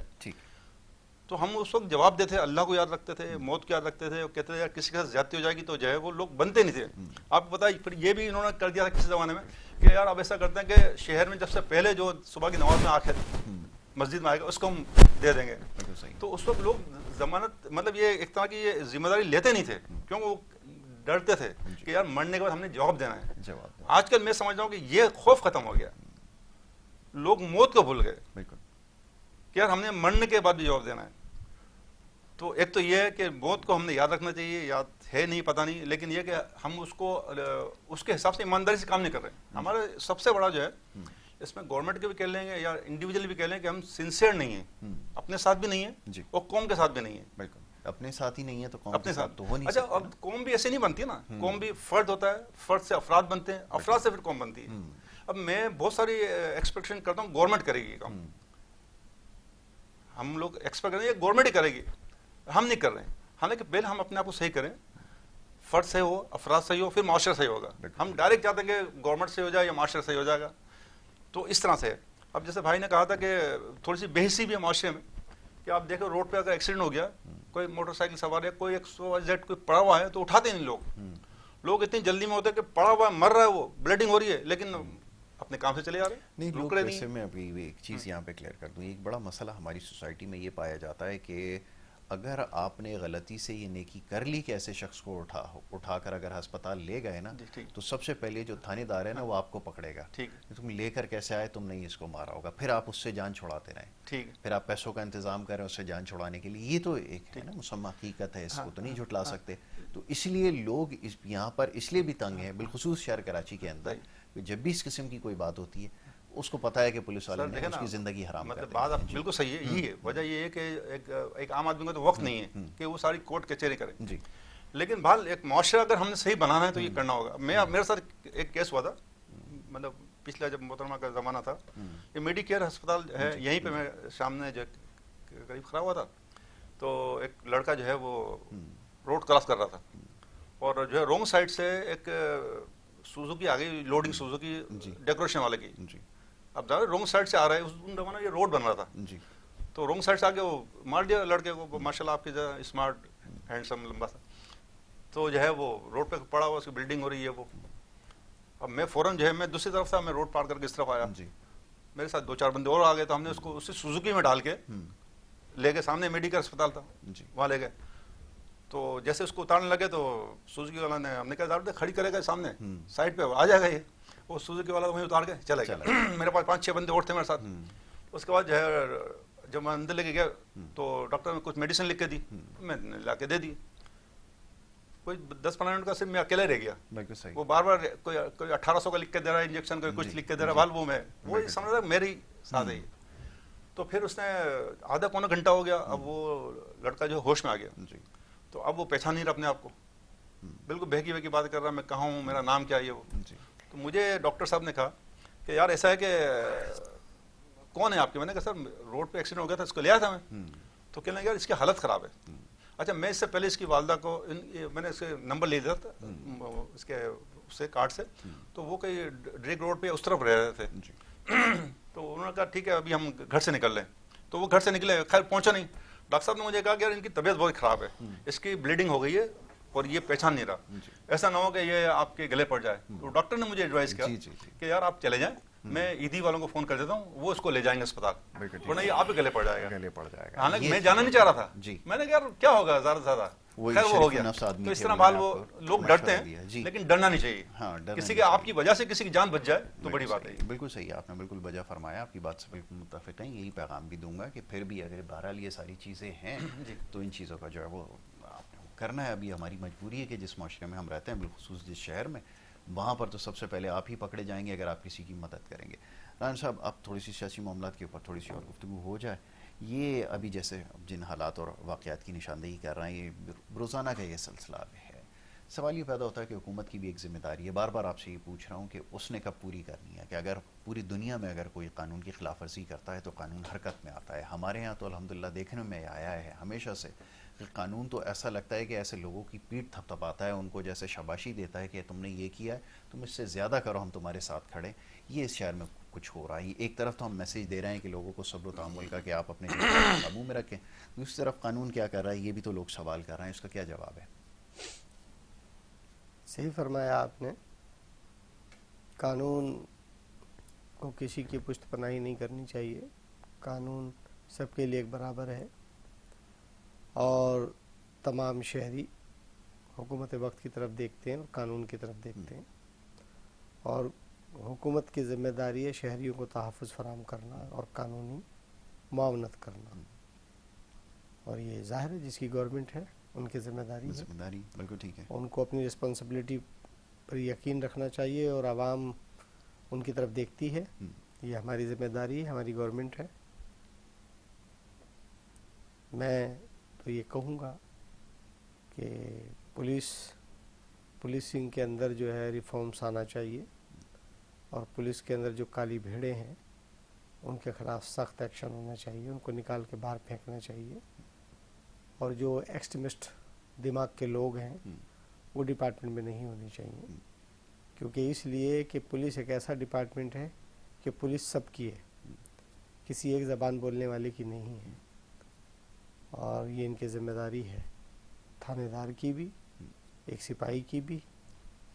تو ہم اس وقت جواب دیتے اللہ کو یاد رکھتے تھے موت کو یاد رکھتے تھے اور کہتے تھے یار کسی کے ساتھ زیادتی ہو جائے گی تو جو ہے وہ لوگ بنتے نہیں تھے. آپ کو پتا پھر یہ بھی انہوں نے کر دیا تھا کسی زمانے میں کہ یار اب ایسا کرتے ہیں کہ شہر میں جب سے پہلے جو صبح کی نماز میں آخر مسجد میں آئے گا اس کو ہم دے دیں گے. تو اس وقت لوگ ضمانت مطلب یہ ایک طرح کی یہ ذمہ داری لیتے نہیں تھے کیونکہ وہ ڈرتے تھے کہ یار مرنے کے بعد ہم نے جواب دینا ہے. آج کل میں سمجھ رہا ہوں کہ یہ خوف ختم ہو گیا. لوگ موت کو بھول گئے کہ یار ہم نے مرنے کے بعد بھی جواب دینا ہے. تو ایک تو یہ ہے کہ موت کو ہم نے یاد رکھنا چاہیے. یاد ہے نہیں پتہ نہیں لیکن یہ کہ ہم اس کو اس کے حساب سے ایمانداری سے کام نہیں کر رہے. ہمارا سب سے بڑا جو ہے اس میں گورنمنٹ کے بھی کہہ لیں گے یا انڈیویجول بھی کہہ لیں کہ ہم سنسیئر نہیں ہیں اپنے ساتھ بھی نہیں ہیں اور قوم کے ساتھ بھی نہیں ہیں. اپنے ساتھ ہی نہیں ہے تو قوم اپنے ساتھ تو ہو نہیں. اچھا اب قوم بھی ایسے نہیں بنتی نا. قوم بھی فرد ہوتا ہے فرد سے افراد بنتے ہیں افراد سے پھر قوم بنتی ہے. اب میں بہت ساری ایکسپیکٹیشن کرتا ہوں گورنمنٹ کرے گی کام. ہم لوگ ایکسپیکٹ کریں گے گورنمنٹ ہی کرے گی ہم نہیں کر رہے ہیں. حالانکہ پہلے ہم اپنے آپ کو صحیح کریں فرد صحیح ہو افراد صحیح ہو پھر معاشرہ صحیح ہوگا. ہم ڈائریکٹ چاہتے ہیں کہ گورنمنٹ صحیح ہو جائے یا معاشرہ صحیح ہو جائے گا. تو اس طرح سے اب جیسے بھائی نے کہا تھا کہ تھوڑی سی بحثی بھی ہے معاشرے میں کہ آپ دیکھو روڈ پہ اگر ایکسیڈنٹ ہو گیا کوئی موٹر سائیکل سوار ہے کوئی XYZ کوئی پڑا ہوا ہے تو اٹھاتے نہیں لوگ اتنی جلدی میں ہوتے ہیں کہ پڑا ہوا ہے مر رہا ہے وہ بلیڈنگ ہو رہی ہے لیکن اپنے کام سے چلے جا رہے نہیں. لوگ ویسے میں ابھی ایک چیز یہاں پہ کلیئر کر دوں. ایک بڑا مسئلہ ہماری سوسائٹی میں یہ پایا جاتا ہے کہ اگر آپ نے غلطی سے یہ نیکی کر لی کہ ایسے شخص کو اٹھا کر اگر ہسپتال لے گئے نا تو سب سے پہلے جو تھانے دار ہے نا وہ آپ کو پکڑے گا. تم لے کر کیسے آئے تم نے اس کو مارا ہوگا پھر آپ اس سے جان چھڑاتے رہیں پھر آپ پیسوں کا انتظام کریں اس سے جان چھڑانے کے لیے. یہ تو ایک ہے نا مسمى حقیقت ہے اس کو تو نہیں جھٹلا سکتے. تو اس لیے لوگ یہاں پر اس لیے بھی تنگ ہیں بالخصوص شہر کراچی کے اندر جب بھی اس قسم کی کوئی بات ہوتی ہے اس کو پتا ہے کہ پولیس والے نے اس کی زندگی حرام کر دی. بات آپ بالکل صحیح ہے. یہی ہے وجہ یہ ہے کہ ایک عام آدمی کو تو وقت نہیں ہے کہ وہ ساری کورٹ کچہری کرے. لیکن بہرحال ایک معاشرہ اگر ہم نے صحیح بنانا ہے تو یہ کرنا ہوگا. میرے ساتھ ایک کیس ہوا تھا مطلب پچھلا جب محترمہ کا زمانہ تھا یہ میڈی کیئر ہسپتال ہے یہیں پہ میں سامنے جو قریب کھڑا ہوا تھا تو ایک لڑکا جو ہے وہ روڈ کراس کر رہا تھا اور جو ہے رونگ سائڈ سے ایک سوزوکی آ گئی لوڈنگ سوزوکی ڈیکوریشن والے کی. اب رونگ سائڈ سے آ رہا ہے اس زمانہ یہ روڈ بن رہا تھا تو رونگ سائڈ سے آگے وہ مار دیا لڑکے کو. ماشاء اللہ آپ کی جو اسمارٹ ہینڈسم لمبا تھا تو جو ہے وہ روڈ پہ پڑا ہوا اس کی بلڈنگ ہو رہی ہے وہ. اب میں فوراً جو ہے میں دوسری طرف تھا میں روڈ پار کر کے اس طرف آیا. میرے ساتھ 2-4 بندے اور آ گئے تو ہم نے اس کو اسی سوزوکی میں ڈال کے لے کے سامنے میڈیکل اسپتال تھا وہاں لے گئے. تو جیسے اس کو اتارنے لگے تو سوزوکی والا نے ہم نے کہا ڈاکٹر کھڑی کرے گا سامنے سائڈ پہ آ جائے گا یہ. وہ سوزوکی والا وہیں اتار کے چلے گیا. میرے پاس 5-6 بندے اور تھے میرے ساتھ. اس کے بعد جو ہے جب میں اندر لے کے گیا تو ڈاکٹر نے کچھ میڈیسن لکھ کے دی, میں لا کے دے دی. کوئی 10-15 منٹ کا صرف میں اکیلے رہ گیا. وہ بار بار کوئی 1800 کا لکھ کے دے رہا ہے انجیکشن, کوئی کچھ لکھ کے دے رہا ہے والو میں, وہی سمجھ رہا میری ساتھ ہے. تو پھر اس نے آدھا پونا گھنٹہ ہو گیا, اب وہ لڑکا جو ہوش میں آ گیا. تو اب وہ پہچان نہیں رہا اپنے آپ کو, بالکل بہکی بہکی بات کر رہا, میں کہاں ہوں, میرا نام کیا ہے وہ. تو مجھے ڈاکٹر صاحب نے کہا کہ یار ایسا ہے کہ کون ہے آپ کے. میں نے کہا سر روڈ پہ ایکسیڈنٹ ہو گیا تھا, اس کو لیا تھا میں. تو کہنے لگا یار اس کی حالت خراب ہے. اچھا میں اس سے پہلے اس کی والدہ کو میں نے اس کے نمبر لے لیا تھا اس کے اس سے کارڈ سے, تو وہ کہیں ڈریگ روڈ پہ اس طرف رہ رہے تھے. تو انہوں نے کہا ٹھیک ہے ابھی ہم گھر سے نکل لیں. تو وہ گھر سے نکلے, خیر پہنچا نہیں. ڈاکٹر صاحب نے مجھے کہا کہ یار ان کی طبیعت بہت خراب ہے, اس کی بلیڈنگ ہو گئی ہے اور یہ پہچان نہیں رہا, ایسا نہ ہو کہ یہ آپ کے گلے پڑ جائے. تو ڈاکٹر نے مجھے ایڈوائز کیا کہ یار آپ چلے جائیں, میں ایدھی والوں کو فون کر دیتا ہوں, وہ اس کو لے جائیں گے اسپتال, ورنہ یہ آپ کے گلے پڑ جائے گا. حالانکہ میں جانا نہیں چاہ رہا تھا. میں نے کہا یار کیا ہوگا زیادہ سے زیادہ, خیر وہ ہو گیا. تو اس طرح بال وہ لوگ ڈرتے ہیں, لیکن ڈرنا نہیں چاہیے. کسی کے آپ کی وجہ سے کسی کی جان بچ جائے تو بڑی بات ہے. بالکل صحیح, آپ نے بالکل وجہ فرمایا, آپ کی بات سے بالکل متفق ہیں. یہی پیغام بھی دوں گا کہ پھر بھی اگر بہرحال یہ ساری چیزیں ہیں تو ان چیزوں کا جو ہے وہ کرنا ہے. ابھی ہماری مجبوری ہے کہ جس معاشرے میں ہم رہتے ہیں, بالخصوص جس شہر میں, وہاں پر تو سب سے پہلے آپ ہی پکڑے جائیں گے اگر آپ کسی کی مدد کریں گے. رائن صاحب اب تھوڑی سی سیاسی معاملات کے اوپر تھوڑی سی اور گفتگو ہو جائے. یہ ابھی جیسے جن حالات اور واقعات کی نشاندہی کر رہے ہیں, یہ روزانہ کا یہ سلسلہ ہے. سوال یہ پیدا ہوتا ہے کہ حکومت کی بھی ایک ذمہ داری ہے. بار بار آپ سے یہ پوچھ رہا ہوں کہ اس نے کب پوری کرنی ہے, کہ اگر پوری دنیا میں اگر کوئی قانون کی خلاف ورزی کرتا ہے تو قانون حرکت میں آتا ہے. ہمارے ہاں تو الحمدللہ دیکھنے میں آیا ہے ہمیشہ سے کہ قانون تو ایسا لگتا ہے کہ ایسے لوگوں کی پیٹھ تھپتھپاتا ہے, ان کو جیسے شاباشی دیتا ہے کہ تم نے یہ کیا ہے, تم اس سے زیادہ کرو, ہم تمہارے ساتھ کھڑے. یہ اس شہر میں کچھ ہو رہا ہے. ایک طرف تو ہم میسیج دے رہے ہیں کہ لوگوں کو صبر و تحمل کا, کہ آپ اپنے قابو میں رکھیں, دوسری طرف قانون کیا کر رہا ہے یہ بھی تو لوگ سوال کر رہے ہیں. اس کا کیا جواب ہے؟ صحیح فرمایا آپ نے. قانون کو کسی کی پشت پناہی نہیں کرنی چاہیے. قانون سب کے لیے ایک برابر ہے, اور تمام شہری حکومت وقت کی طرف دیکھتے ہیں اور قانون کی طرف دیکھتے ہیں, اور حکومت کی ذمہ داری ہے شہریوں کو تحفظ فراہم کرنا اور قانونی معاونت کرنا. اور یہ ظاہر ہے جس کی گورنمنٹ ہے ان کی ذمہ داری ہے, بالکل ٹھیک ہے. ان کو اپنی رسپانسبلٹی پر یقین رکھنا چاہیے, اور عوام ان کی طرف دیکھتی ہے. یہ ہماری ذمہ داری ہے, ہماری گورنمنٹ ہے. میں تو یہ کہوں گا کہ پولیسنگ کے اندر جو ہے ریفارمس آنا چاہیے, اور پولیس کے اندر جو کالی بھیڑیں ہیں ان کے خلاف سخت ایکشن ہونا چاہیے, ان کو نکال کے باہر پھینکنا چاہیے. اور جو ایکسٹریمسٹ دماغ کے لوگ ہیں وہ ڈپارٹمنٹ میں نہیں ہونی چاہیے, کیونکہ اس لیے کہ پولیس ایک ایسا ڈپارٹمنٹ ہے کہ پولیس سب کی ہے, کسی ایک زبان بولنے والے کی نہیں ہے. اور یہ ان کی ذمہ داری ہے, تھانے دار کی بھی, ایک سپاہی کی بھی,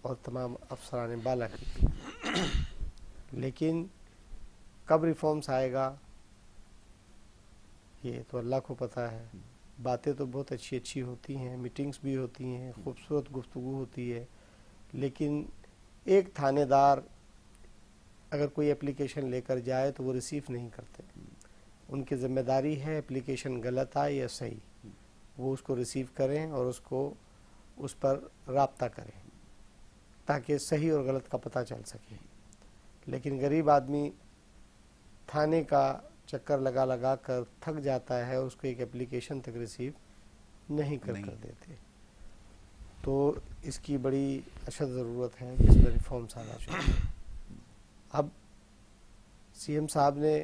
اور تمام افسران بالا کی بھی. لیکن کب ریفارمس آئے گا یہ تو اللہ کو پتہ ہے. باتیں تو بہت اچھی اچھی ہوتی ہیں, میٹنگز بھی ہوتی ہیں, خوبصورت گفتگو ہوتی ہے, لیکن ایک تھانے دار اگر کوئی اپلیکیشن لے کر جائے تو وہ ریسیو نہیں کرتے. ان کی ذمہ داری ہے اپلیکیشن غلط آئے یا صحیح, وہ اس کو ریسیو کریں اور اس پر رابطہ کریں تاکہ صحیح اور غلط کا پتہ چل سکے. لیکن غریب آدمی تھانے کا چکر لگا کر تھک جاتا ہے, اس کو ایک اپلیکیشن تک ریسیو نہیں کر دیتے. تو اس کی بڑی اشد ضرورت ہے کہ اس میں ریفارمس آنا چاہیے. اب سی ایم صاحب نے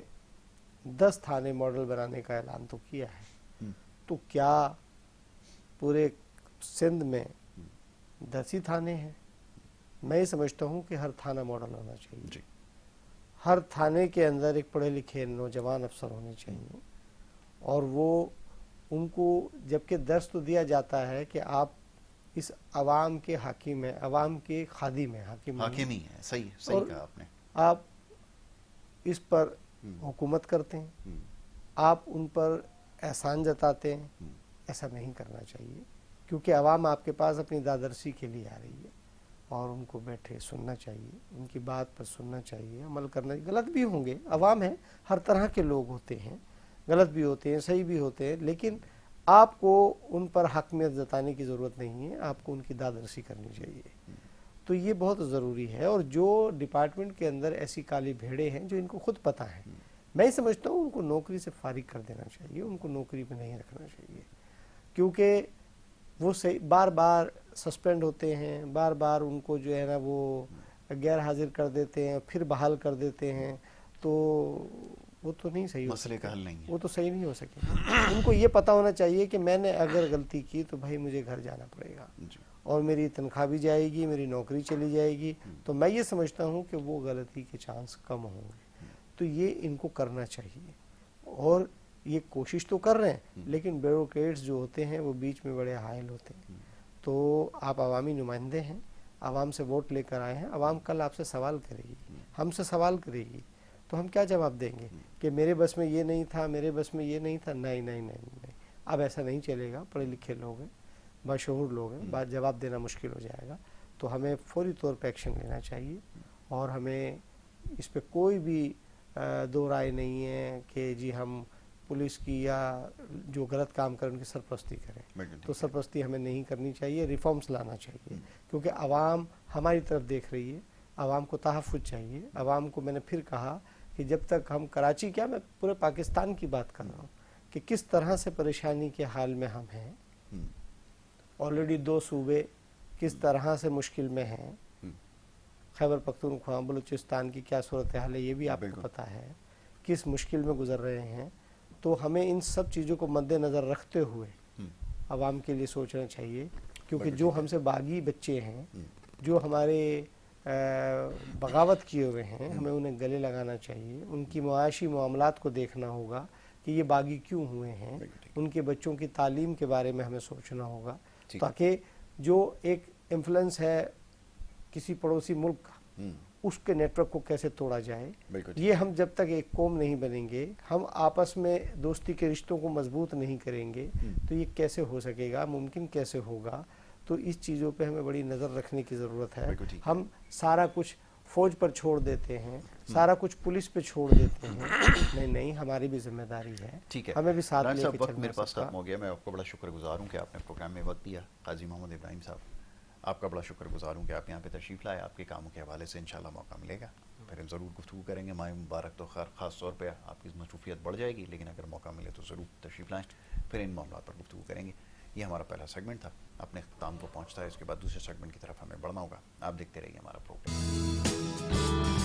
10 تھانے ماڈل بنانے کا اعلان تو کیا ہے, تو کیا پورے سندھ میں 10 ہی تھانے ہیں؟ میں یہ سمجھتا ہوں کہ ہر تھانہ ماڈل ہونا چاہیے. ہر تھانے کے اندر ایک پڑھے لکھے نوجوان افسر ہونے چاہیے, اور وہ ان کو جبکہ درس تو دیا جاتا ہے کہ آپ اس عوام کے حاکم ہیں, عوام کے خادم ہیں, حاکم ہی ہیں. صحیح کہا آپ نے. آپ اس پر حکومت کرتے ہیں, آپ ان پر احسان جتاتے ہیں. ایسا نہیں کرنا چاہیے. کیونکہ عوام آپ کے پاس اپنی دادرسی کے لیے آ رہی ہے اور ان کو بیٹھے سننا چاہیے، ان کی بات پر سننا چاہیے، عمل کرنا. غلط بھی ہوں گے، عوام ہے، ہر طرح کے لوگ ہوتے ہیں، غلط بھی ہوتے ہیں، صحیح بھی ہوتے ہیں، لیکن آپ کو ان پر حکمیت جتانے کی ضرورت نہیں ہے، آپ کو ان کی دادرسی کرنی چاہیے. تو یہ بہت ضروری ہے. اور جو ڈپارٹمنٹ کے اندر ایسی کالی بھیڑیں ہیں جو ان کو خود پتہ ہے، میں سمجھتا ہوں ان کو نوکری سے فارغ کر دینا چاہیے، ان کو نوکری پہ نہیں رکھنا چاہیے، کیونکہ وہ بار بار سسپینڈ ہوتے ہیں، بار بار ان کو جو ہے نا وہ غیر حاضر کر دیتے ہیں، پھر بحال کر دیتے ہیں. تو وہ تو نہیں صحیح ہو مسئلے کا سکے، حل نہیں ہے. وہ تو صحیح نہیں ہو سکے. ان کو یہ پتہ ہونا چاہیے کہ میں نے اگر غلطی کی تو بھائی مجھے گھر جانا پڑے گا جی. اور میری تنخواہ بھی جائے گی، میری نوکری چلی جائے گی. تو میں یہ سمجھتا ہوں کہ وہ غلطی کے چانس کم ہوں گے. تو یہ ان کو کرنا چاہیے، اور یہ کوشش تو کر رہے ہیں، لیکن بیوروکریٹس جو ہوتے ہیں وہ بیچ میں بڑے حائل ہوتے ہیں. تو آپ عوامی نمائندے ہیں، عوام سے ووٹ لے کر آئے ہیں، عوام کل آپ سے سوال کرے گی، ہم سے سوال کرے گی، تو ہم کیا جواب دیں گے کہ میرے بس میں یہ نہیں تھا، میرے بس میں یہ نہیں تھا؟ نہیں نہیں نہیں نہیں، اب ایسا نہیں چلے گا. پڑھے لکھے لوگ ہیں، باشعور لوگ ہیں، بات جواب دینا مشکل ہو جائے گا. تو ہمیں فوری طور پہ ایکشن لینا چاہیے، اور ہمیں اس پہ کوئی بھی دو رائے نہیں ہے کہ جی ہم پولیس کی یا جو غلط کام کریں ان کی سرپرستی کریں. تو سرپرستی ہمیں نہیں کرنی چاہیے، ریفارمز لانا چاہیے، کیونکہ عوام ہماری طرف دیکھ رہی ہے. عوام کو تحفظ چاہیے. عوام کو میں نے پھر کہا کہ جب تک ہم کراچی، کیا میں پورے پاکستان کی بات کر رہا ہوں کہ کس طرح سے پریشانی کے حال میں ہم ہیں. آلریڈی 2 صوبے کس طرح سے مشکل میں ہیں. خیبر پختونخوا، بلوچستان کی کیا صورتحال ہے یہ بھی آپ کو پتہ ہے، کس مشکل میں گزر رہے ہیں. تو ہمیں ان سب چیزوں کو مد نظر رکھتے ہوئے عوام کے لیے سوچنا چاہیے، کیونکہ جو ہم سے باغی بچے ہیں، جو ہمارے بغاوت کیے ہوئے ہیں، ہمیں انہیں گلے لگانا چاہیے. ان کی معاشی معاملات کو دیکھنا ہوگا کہ یہ باغی کیوں ہوئے ہیں. ان کے بچوں کی تعلیم کے بارے میں ہمیں سوچنا ہوگا، تاکہ جو ایک انفلوئنس ہے کسی پڑوسی ملک کا، اس کے نیٹ ورک کو کیسے توڑا جائے. یہ ہم جب تک ایک قوم نہیں بنیں گے، ہم آپس میں دوستی کے رشتوں کو مضبوط نہیں کریں گے، تو یہ کیسے ہو سکے گا، ممکن کیسے ہوگا. تو اس چیزوں پہ ہمیں بڑی نظر رکھنے کی ضرورت ہے. ہم سارا کچھ فوج پر چھوڑ دیتے ہیں، سارا کچھ پولیس پہ چھوڑ دیتے ہیں. نہیں نہیں، ہماری بھی ذمہ داری ہے، ہمیں بھی ساتھ لے کے وقت چلنا. میرے پاس ختم ہو گیا. میں آپ کو بڑا شکر گزار ہوں کہ آپ نے پروگرام میں وقت دیا. قاضی محمد ابراہیم صاحب، آپ کا بڑا شکر گزار ہوں کہ آپ یہاں پہ تشریف لائے. آپ کے کاموں کے حوالے سے انشاءاللہ موقع ملے گا، پھر ہم ضرور گفتگو کریں گے. ماہ مبارک تو خاص طور پہ آپ کی مصروفیت بڑھ جائے گی، لیکن اگر موقع ملے تو ضرور تشریف لائیں، پھر ان معاملات پر گفتگو کریں گے. یہ ہمارا پہلا سیگمنٹ تھا، اپنے اختتام کو پہنچتا ہے. اس کے بعد دوسرے سیگمنٹ کی طرف ہمیں بڑھنا ہوگا. آپ دیکھتے رہیے ہمارا پروگرام.